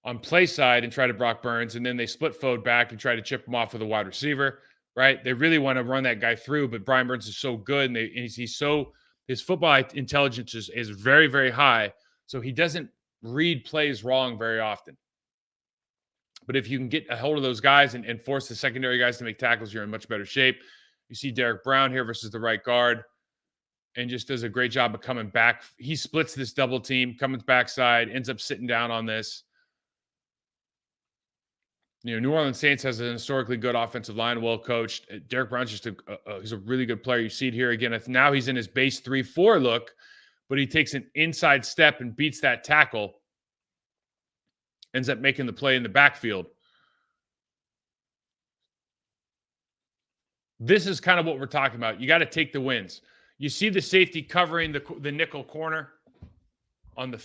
on play side and tried to Brock Burns, and then they split flowed back and tried to chip him off with a wide receiver, right? They really want to run that guy through, but Brian Burns is so good, and he's so – his football intelligence is very, very high, so he doesn't read plays wrong very often. But if you can get a hold of those guys and force the secondary guys to make tackles, you're in much better shape. You see Derek Brown here versus the right guard, and just does a great job of coming back. He splits this double team, comes backside, ends up sitting down on this. New Orleans Saints has an historically good offensive line, well coached. Derek Brown's just he's a really good player. You see it here again. Now he's in his base 3-4 look, but he takes an inside step and beats that tackle. Ends up making the play in the backfield. This is kind of what we're talking about. You got to take the wins. You see the safety covering the nickel corner on the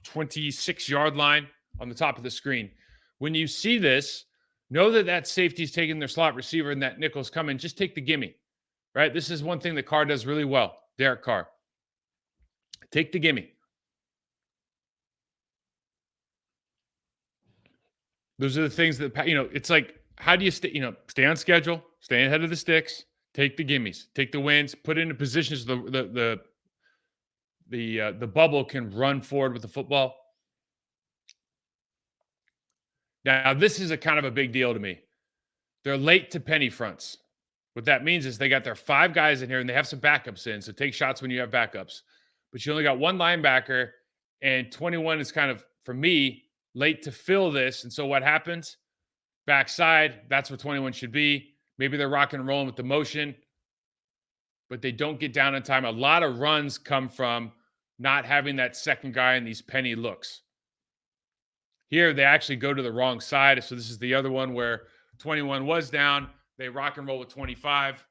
26-yard line on the top of the screen. When you see this, know that safety's taking their slot receiver and that nickel's coming. Just take the gimme, right? This is one thing that Carr does really well. Derek Carr. Take the gimme. Those are the things that, it's like, how do you stay on schedule, stay ahead of the sticks, take the gimmies, take the wins, put into positions the bubble can run forward with the football. Now, this is a kind of a big deal to me. They're late to penny fronts. What that means is they got their 5 guys in here and they have some backups in. So take shots when you have backups. But you only got 1 linebacker, and 21 is kind of, for me, late to fill this. And so what happens? Backside, that's what 21 should be. Maybe they're rocking and rolling with the motion, but they don't get down in time. A lot of runs come from not having that second guy in these penny looks. Here, they actually go to the wrong side. So this is the other one where 21 was down. They rock and roll with 25.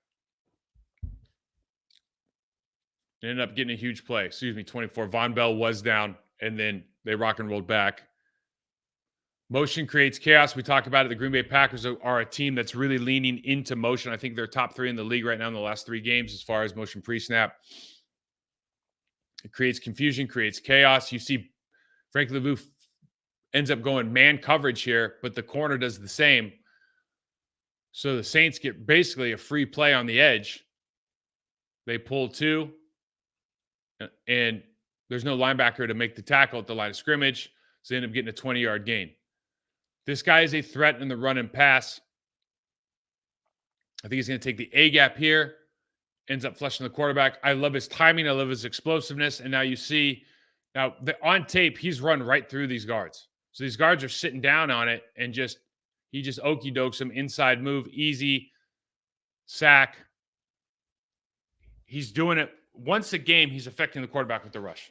They ended up getting a huge play. 24. Von Bell was down, and then they rock and rolled back. Motion creates chaos. We talk about it. The Green Bay Packers are a team that's really leaning into motion. I think they're top 3 in the league right now in the last 3 games as far as motion pre-snap. It creates confusion, creates chaos. You see Frank LeBouf ends up going man coverage here, but the corner does the same. So the Saints get basically a free play on the edge. They pull 2, and there's no linebacker to make the tackle at the line of scrimmage, so they end up getting a 20-yard gain. This guy is a threat in the run and pass. I think he's going to take the A-gap here, ends up flushing the quarterback. I love his timing. I love his explosiveness. And now you see, on tape, he's run right through these guards. So these guards are sitting down on it, and he just okey-dokes him, inside move, easy, sack. He's doing it once a game. He's affecting the quarterback with the rush.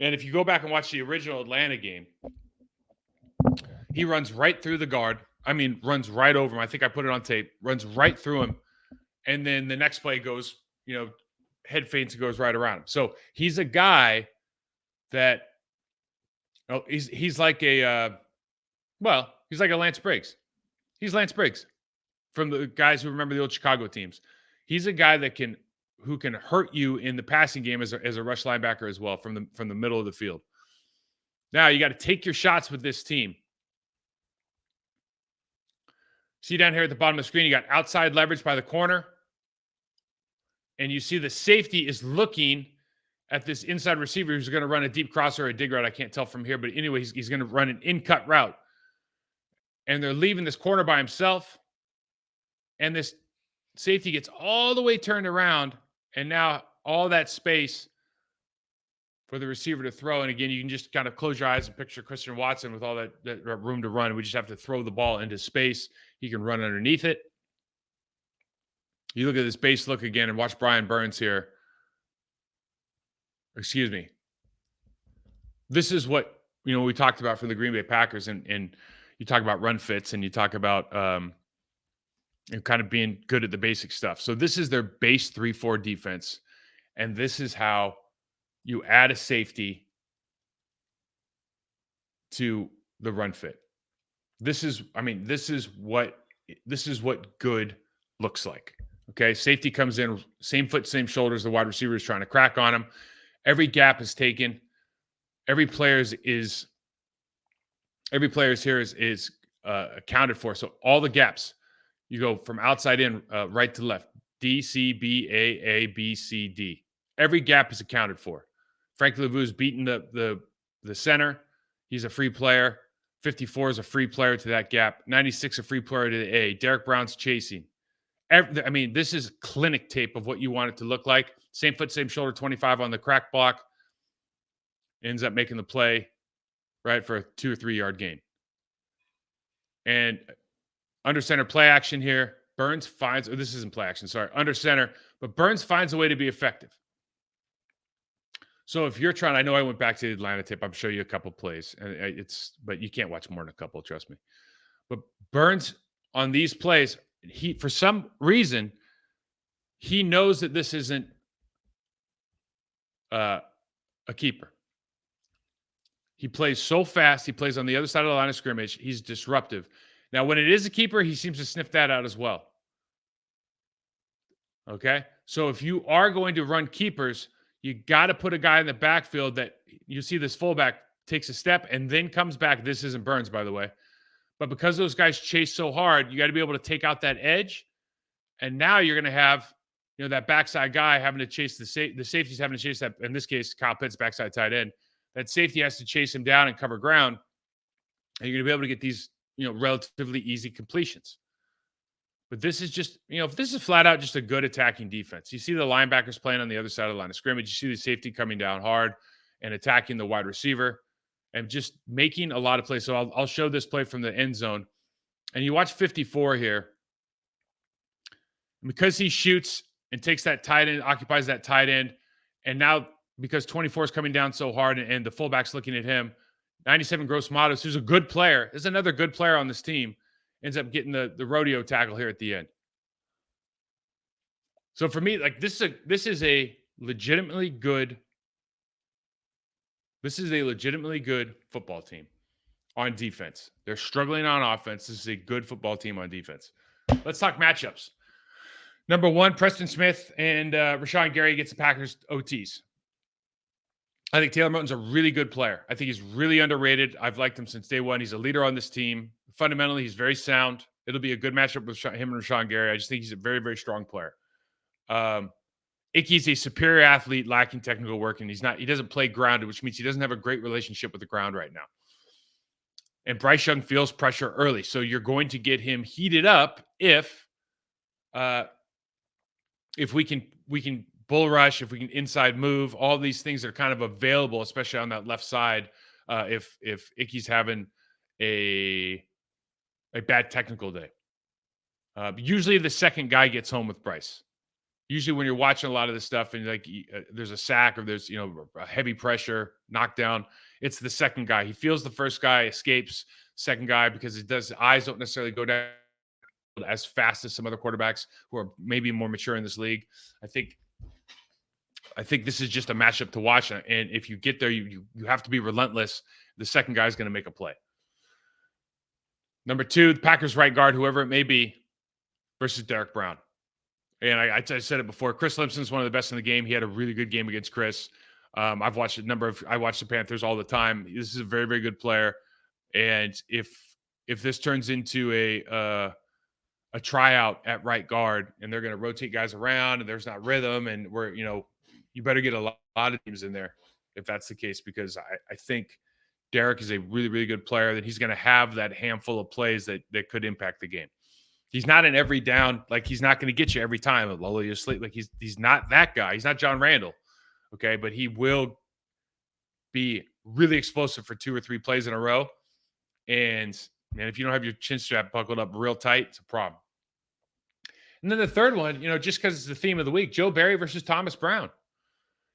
And if you go back and watch the original Atlanta game, he runs right through the guard. Runs right over him. I think I put it on tape. Runs right through him. And then the next play goes, head feints and goes right around him. So he's a guy that, he's like a Lance Briggs. He's Lance Briggs from the guys who remember the old Chicago teams. He's a guy who can hurt you in the passing game as a rush linebacker as well from the middle of the field. Now you got to take your shots with this team. See down here at the bottom of the screen, you got outside leverage by the corner. And you see the safety is looking at this inside receiver who's going to run a deep cross or a dig route. I can't tell from here, but anyway, he's going to run an in-cut route. And they're leaving this corner by himself. And this safety gets all the way turned around. And now all that space for the receiver to throw. And again, you can just kind of close your eyes and picture Christian Watson with all that room to run. We just have to throw the ball into space. He can run underneath it. You look at this base look again and watch Brian Burns here. Excuse me. This is what, we talked about for the Green Bay Packers, and you talk about run fits and you talk about kind of being good at the basic stuff. So this is their base 3-4 defense, and this is how you add a safety to the run fit. This is what good looks like. Okay, safety comes in, same foot, same shoulders. The wide receiver is trying to crack on him. Every gap is taken. Every player here is accounted for. So all the gaps, you go from outside in, right to left. D, C, B, A, B, C, D. Every gap is accounted for. Frank Lavu's beaten the center. He's a free player. 54 is a free player to that gap. 96 a free player to the A. Derek Brown's chasing. This is clinic tape of what you want it to look like. Same foot, same shoulder, 25 on the crack block. Ends up making the play, right, for a 2 or 3 yard gain. And under center play action here, Burns finds, this isn't play action, sorry, under center, but Burns finds a way to be effective. So if you're trying, I know I went back to the Atlanta tape. I'm showing you a couple plays, and but you can't watch more than a couple, trust me. But Burns on these plays, for some reason, he knows that this isn't a keeper. He plays so fast. He plays on the other side of the line of scrimmage. He's disruptive. Now, when it is a keeper, he seems to sniff that out as well. Okay? So if you are going to run keepers, you got to put a guy in the backfield that you see this fullback takes a step and then comes back. This isn't Burns, by the way. But because those guys chase so hard, you got to be able to take out that edge. And now you're going to have, that backside guy having to chase the safety's having to chase that. In this case, Kyle Pitts, backside tight end. That safety has to chase him down and cover ground. And you're going to be able to get these, relatively easy completions. But this is just, this is flat out just a good attacking defense. You see the linebackers playing on the other side of the line of scrimmage. You see the safety coming down hard and attacking the wide receiver and just making a lot of plays. So I'll show this play from the end zone. And you watch 54 here. And because he shoots and takes that tight end, occupies that tight end, and now because 24 is coming down so hard and the fullback's looking at him, 97 Gross Matos, who's a good player, is another good player on this team, ends up getting the rodeo tackle here at the end. So for me, like this is a legitimately good football team on defense. They're struggling on offense. This is a good football team on defense. Let's talk matchups. Number 1, Preston Smith and Rashawn Gary gets the Packers OTs. I think Taylor Moton's a really good player. I think he's really underrated. I've liked him since day one. He's a leader on this team. Fundamentally, he's very sound. It'll be a good matchup with him and Rashawn Gary. I just think he's a very, very strong player. Icky's a superior athlete lacking technical work, and he doesn't play grounded, which means he doesn't have a great relationship with the ground right now. And Bryce Young feels pressure early. So you're going to get him heated up if we can bull rush, if we can inside move, all these things that are kind of available, especially on that left side, if Icky's having a bad technical day. Usually the second guy gets home with Bryce. Usually when you're watching a lot of this stuff and there's a sack or there's a heavy pressure knockdown, it's the second guy. He feels the first guy escapes, second guy, because his eyes don't necessarily go down as fast as some other quarterbacks who are maybe more mature in this league. I think this is just a matchup to watch, and if you get there, you have to be relentless. The second guy is going to make a play. Number 2, the Packers right guard, whoever it may be, versus Derek Brown. And I said it before. Chris Limpson's one of the best in the game. He had a really good game against Chris. I've watched I watch the Panthers all the time. This is a very, very good player. And if this turns into a tryout at right guard and they're going to rotate guys around and there's not rhythm and you better get a lot of teams in there if that's the case, because I think Derek is a really, really good player that he's going to have that handful of plays that could impact the game. He's not an every down, like he's not going to get you every time. Lull you sleep. Like he's not that guy. He's not John Randall. Okay. But he will be really explosive for 2 or 3 plays in a row. And man, if you don't have your chin strap buckled up real tight, it's a problem. And then the third one, just because it's the theme of the week, Joe Barry versus Thomas Brown.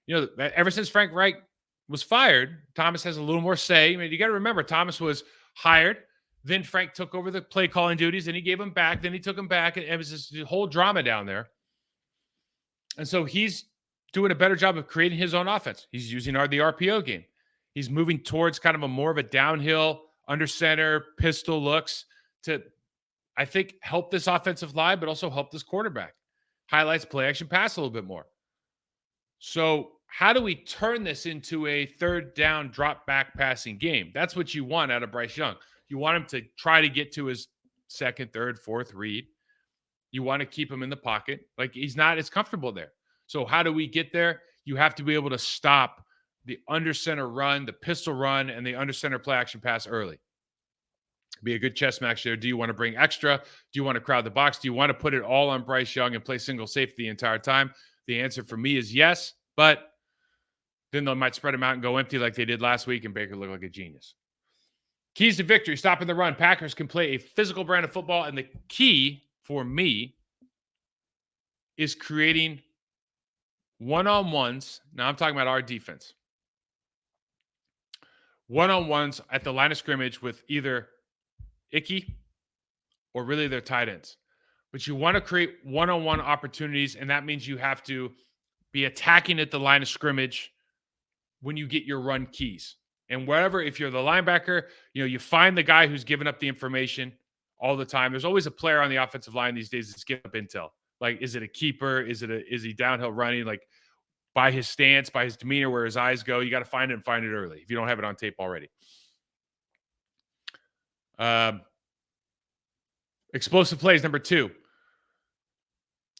Ever since Frank Reich was fired, Thomas has a little more say. I mean, you got to remember, Thomas was hired. Then Frank took over the play calling duties. Then he gave him back. Then he took him back. And it was this whole drama down there. And so he's doing a better job of creating his own offense. He's using the RPO game. He's moving towards kind of more of a downhill, under center, pistol looks to, I think, help this offensive line, but also help this quarterback. Highlights play action pass a little bit more. So how do we turn this into a third down drop back passing game? That's what you want out of Bryce Young. You want him to try to get to his second, third, fourth read. You want to keep him in the pocket. Like he's not as comfortable there. So how do we get there? You have to be able to stop the under center run, the pistol run, and the under center play action pass early. Be a good chess match there. Do you want to bring extra? Do you want to crowd the box? Do you want to put it all on Bryce Young and play single safety the entire time? The answer for me is yes, but then they might spread him out and go empty like they did last week, and Baker looked like a genius. Keys to victory, stopping the run. Packers can play a physical brand of football, and the key for me is creating one-on-ones. Now I'm talking about our defense. One-on-ones at the line of scrimmage with either Icky or really their tight ends. But you want to create one-on-one opportunities, and that means you have to be attacking at the line of scrimmage when you get your run keys. And wherever, if you're the linebacker, you find the guy who's giving up the information all the time. There's always a player on the offensive line these days that's giving up intel. Like, is it a keeper? Is he downhill running? Like, by his stance, by his demeanor, where his eyes go, you got to find it and find it early if you don't have it on tape already. Explosive plays, number 2.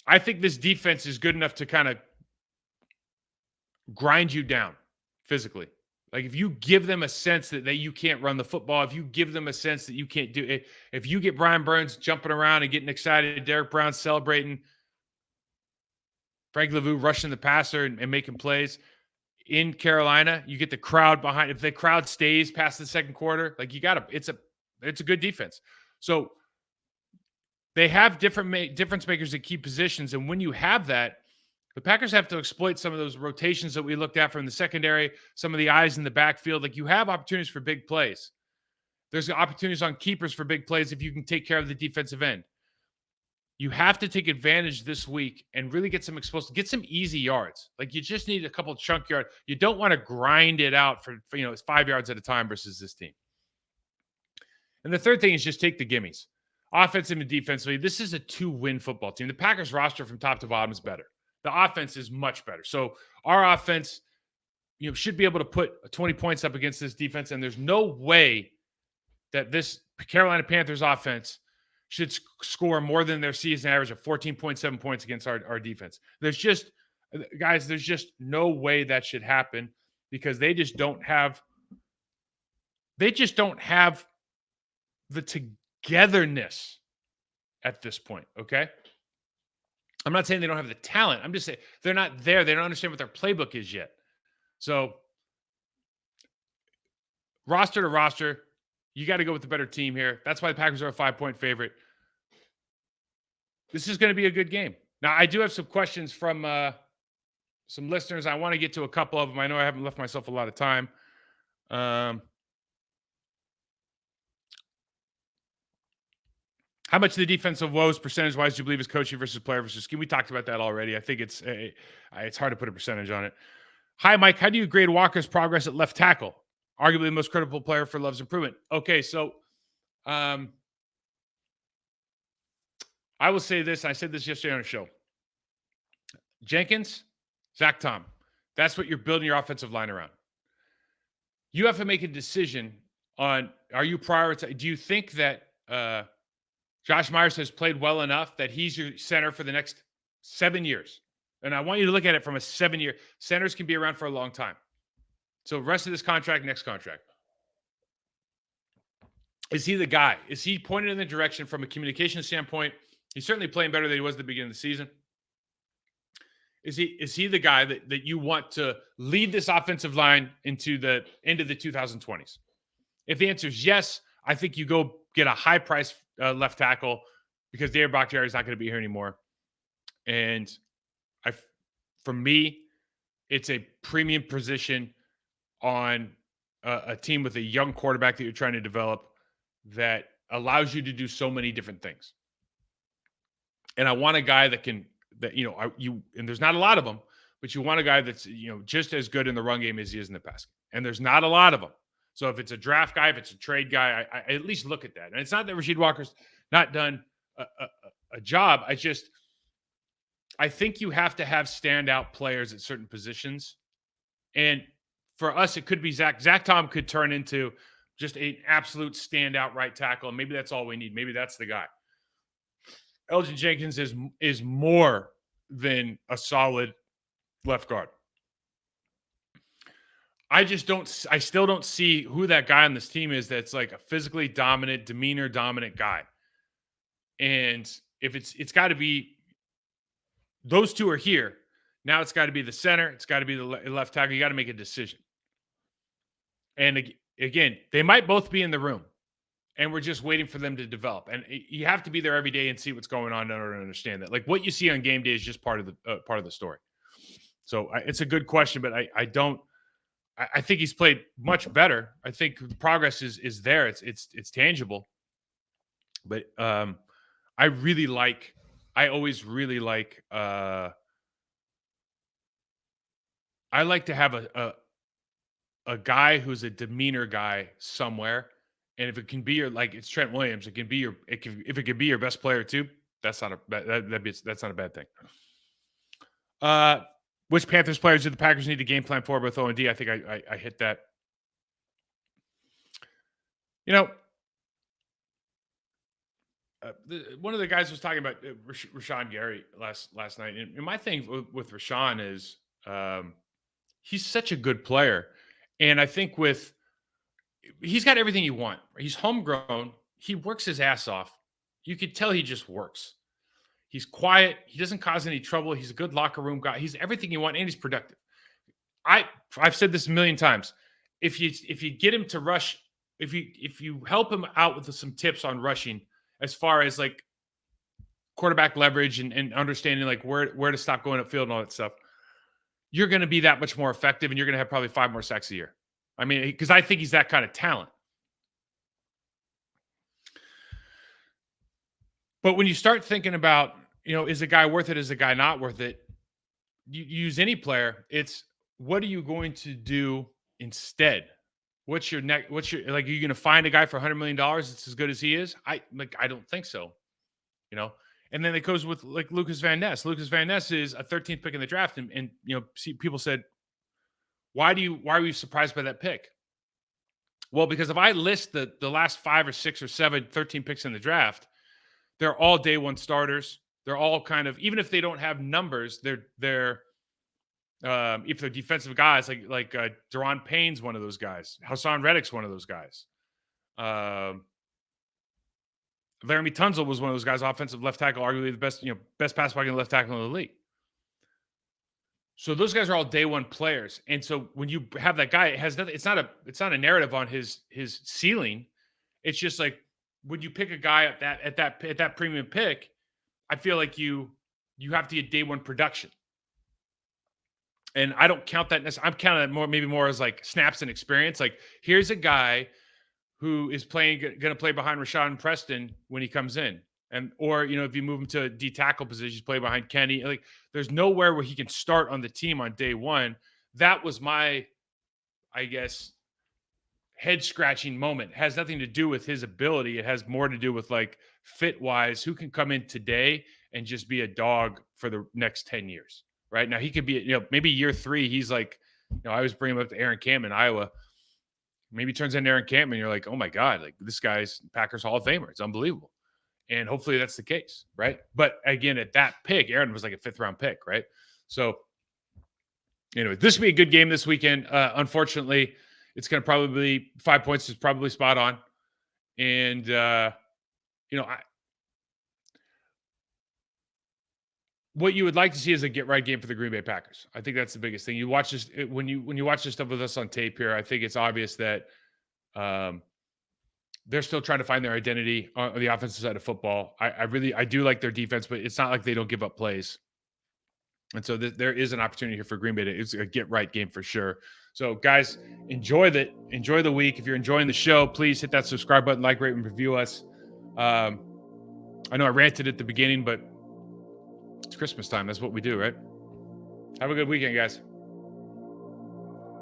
I think this defense is good enough to kind of grind you down physically. Like if you give them a sense that you can't run the football, if you give them a sense that you can't do it, if you get Brian Burns jumping around and getting excited, Derek Brown celebrating, Frank Lavu rushing the passer and making plays in Carolina, you get the crowd behind. If the crowd stays past the second quarter, like it's a good defense. So they have difference makers at key positions. And when you have that, the Packers have to exploit some of those rotations that we looked at from the secondary, some of the eyes in the backfield. Like you have opportunities for big plays. There's opportunities on keepers for big plays if you can take care of the defensive end. You have to take advantage this week and really get some explosive, get some easy yards. Like you just need a couple of chunk yards. You don't want to grind it out for 5 yards at a time versus this team. And the third thing is just take the gimmies. Offensively and defensively, this is a 2-win football team. The Packers roster from top to bottom is better. The offense is much better. So our offense, should be able to put 20 points up against this defense. And there's no way that this Carolina Panthers offense should score more than their season average of 14.7 points against our defense. There's just no way that should happen because they just don't have the togetherness at this point. Okay. I'm not saying they don't have the talent. I'm just saying they're not there. They don't understand what their playbook is yet. So roster to roster, you got to go with the better team here. That's why the Packers are a 5-point favorite. This is going to be a good game. Now, I do have some questions from some listeners. I want to get to a couple of them. I know I haven't left myself a lot of time. How much of the defensive woes percentage-wise do you believe is coaching versus player versus scheme? We talked about that already. I think it's hard to put a percentage on it. Hi, Mike. How do you grade Walker's progress at left tackle? Arguably the most critical player for Love's improvement. Okay, so I will say this. I said this yesterday on a show. Jenkins, Zach Tom. That's what you're building your offensive line around. You have to make a decision on, are you prioritizing? Do you think that Josh Myers has played well enough that he's your center for the next 7 years? And I want you to look at it from a 7-year. Centers can be around for a long time. So rest of this contract, next contract. Is he the guy? Is he pointed in the direction from a communication standpoint? He's certainly playing better than he was at the beginning of the season. Is he the guy that you want to lead this offensive line into the end of the 2020s? If the answer is yes, I think you go get a high price left tackle because David Bakhtiari is not going to be here anymore. And for me, it's a premium position on a team with a young quarterback that you're trying to develop that allows you to do so many different things. And I want a guy that can, and there's not a lot of them, but you want a guy that's, just as good in the run game as he is in the pass game. And there's not a lot of them. So if it's a draft guy, if it's a trade guy, I at least look at that. And it's not that Rasheed Walker's not done a job. I think you have to have standout players at certain positions. And for us, it could be Zach. Zach Tom could turn into just an absolute standout right tackle. And maybe that's all we need. Maybe that's the guy. Elgin Jenkins is more than a solid left guard. I still don't see who that guy on this team is that's like a physically dominant, demeanor dominant guy. And if it's got to be, those two are here. Now it's got to be the center. It's got to be the left tackle. You got to make a decision. And again, they might both be in the room, and we're just waiting for them to develop. And you have to be there every day and see what's going on in order to understand that. Like what you see on game day is just part of the story. So it's a good question, but I think he's played much better. I think the progress is there. It's tangible. But I always really like I like to have a guy who's a demeanor guy somewhere. And if it can be it's Trent Williams, if it can be your best player too, that's not a bad thing. Which Panthers players do the Packers need to game plan for with O&D? I think I hit that. One of the guys was talking about Rashawn Gary last night. And my thing with Rashawn is he's such a good player. And I think he's got everything you want. He's homegrown. He works his ass off. You could tell he just works. He's quiet. He doesn't cause any trouble. He's a good locker room guy. He's everything you want, and he's productive. I've said this a million times. If you get him to rush, if you help him out with some tips on rushing, as far as like quarterback leverage and understanding like where to stop going upfield and all that stuff, you're going to be that much more effective, and you're going to have probably 5 more sacks a year. I mean, because I think he's that kind of talent. But when you start thinking about, is a guy worth it? Is a guy not worth it? You use any player. It's what are you going to do instead? What's your are you going to find a guy for $100 million that's as good as he is? I don't think so. And then it goes with like Lucas Van Ness. Lucas Van Ness is a 13th pick in the draft, and people said, why were you surprised by that pick? Well, because if I list the last 5 or 6 or 7, 13 picks in the draft, they're all day one starters. They're all kind of, even if they don't have numbers, they're if they're defensive guys, like Daron Payne's one of those guys. Hassan Reddick's one of those guys. Laramie Tunzel was one of those guys, offensive left tackle, arguably the best pass blocking left tackle in the league. So those guys are all day one players. And so when you have that guy, it has nothing, it's not a narrative on his ceiling. It's just like, when you pick a guy at that premium pick, I feel like you have to get day one production. And I don't count that necessarily. I'm counting that maybe more as like snaps and experience. Like, here's a guy who is going to play behind Rashad Preston when he comes in. Or if you move him to a D tackle position, he's play behind Kenny. Like, there's nowhere where he can start on the team on day one. That was my, I guess, head scratching moment. It has nothing to do with his ability. It has more to do with like fit wise, who can come in today and just be a dog for the next 10 years. right? Now he could be, maybe year 3, he's like, I always bring him up to Aaron Campbell in Iowa. Maybe he turns into Aaron Campbell and you're like, oh my God, like this guy's Packers Hall of Famer. It's unbelievable. And hopefully that's the case, right? But again, at that pick, Aaron was like a 5th-round pick, right? So anyway, this will be a good game this weekend. Unfortunately, it's going to probably be 5 points is probably spot on. And, what you would like to see is a get right game for the Green Bay Packers. I think that's the biggest thing. You watch this when you watch this stuff with us on tape here. I think it's obvious that they're still trying to find their identity on the offensive side of football. I do like their defense, but it's not like they don't give up plays. And so there is an opportunity here for Green Bay. It's a get right game for sure. So guys, enjoy the week. If you're enjoying the show, please hit that subscribe button, like, rate, and review us. I know I ranted at the beginning, but it's Christmas time. That's what we do, right? Have a good weekend, guys.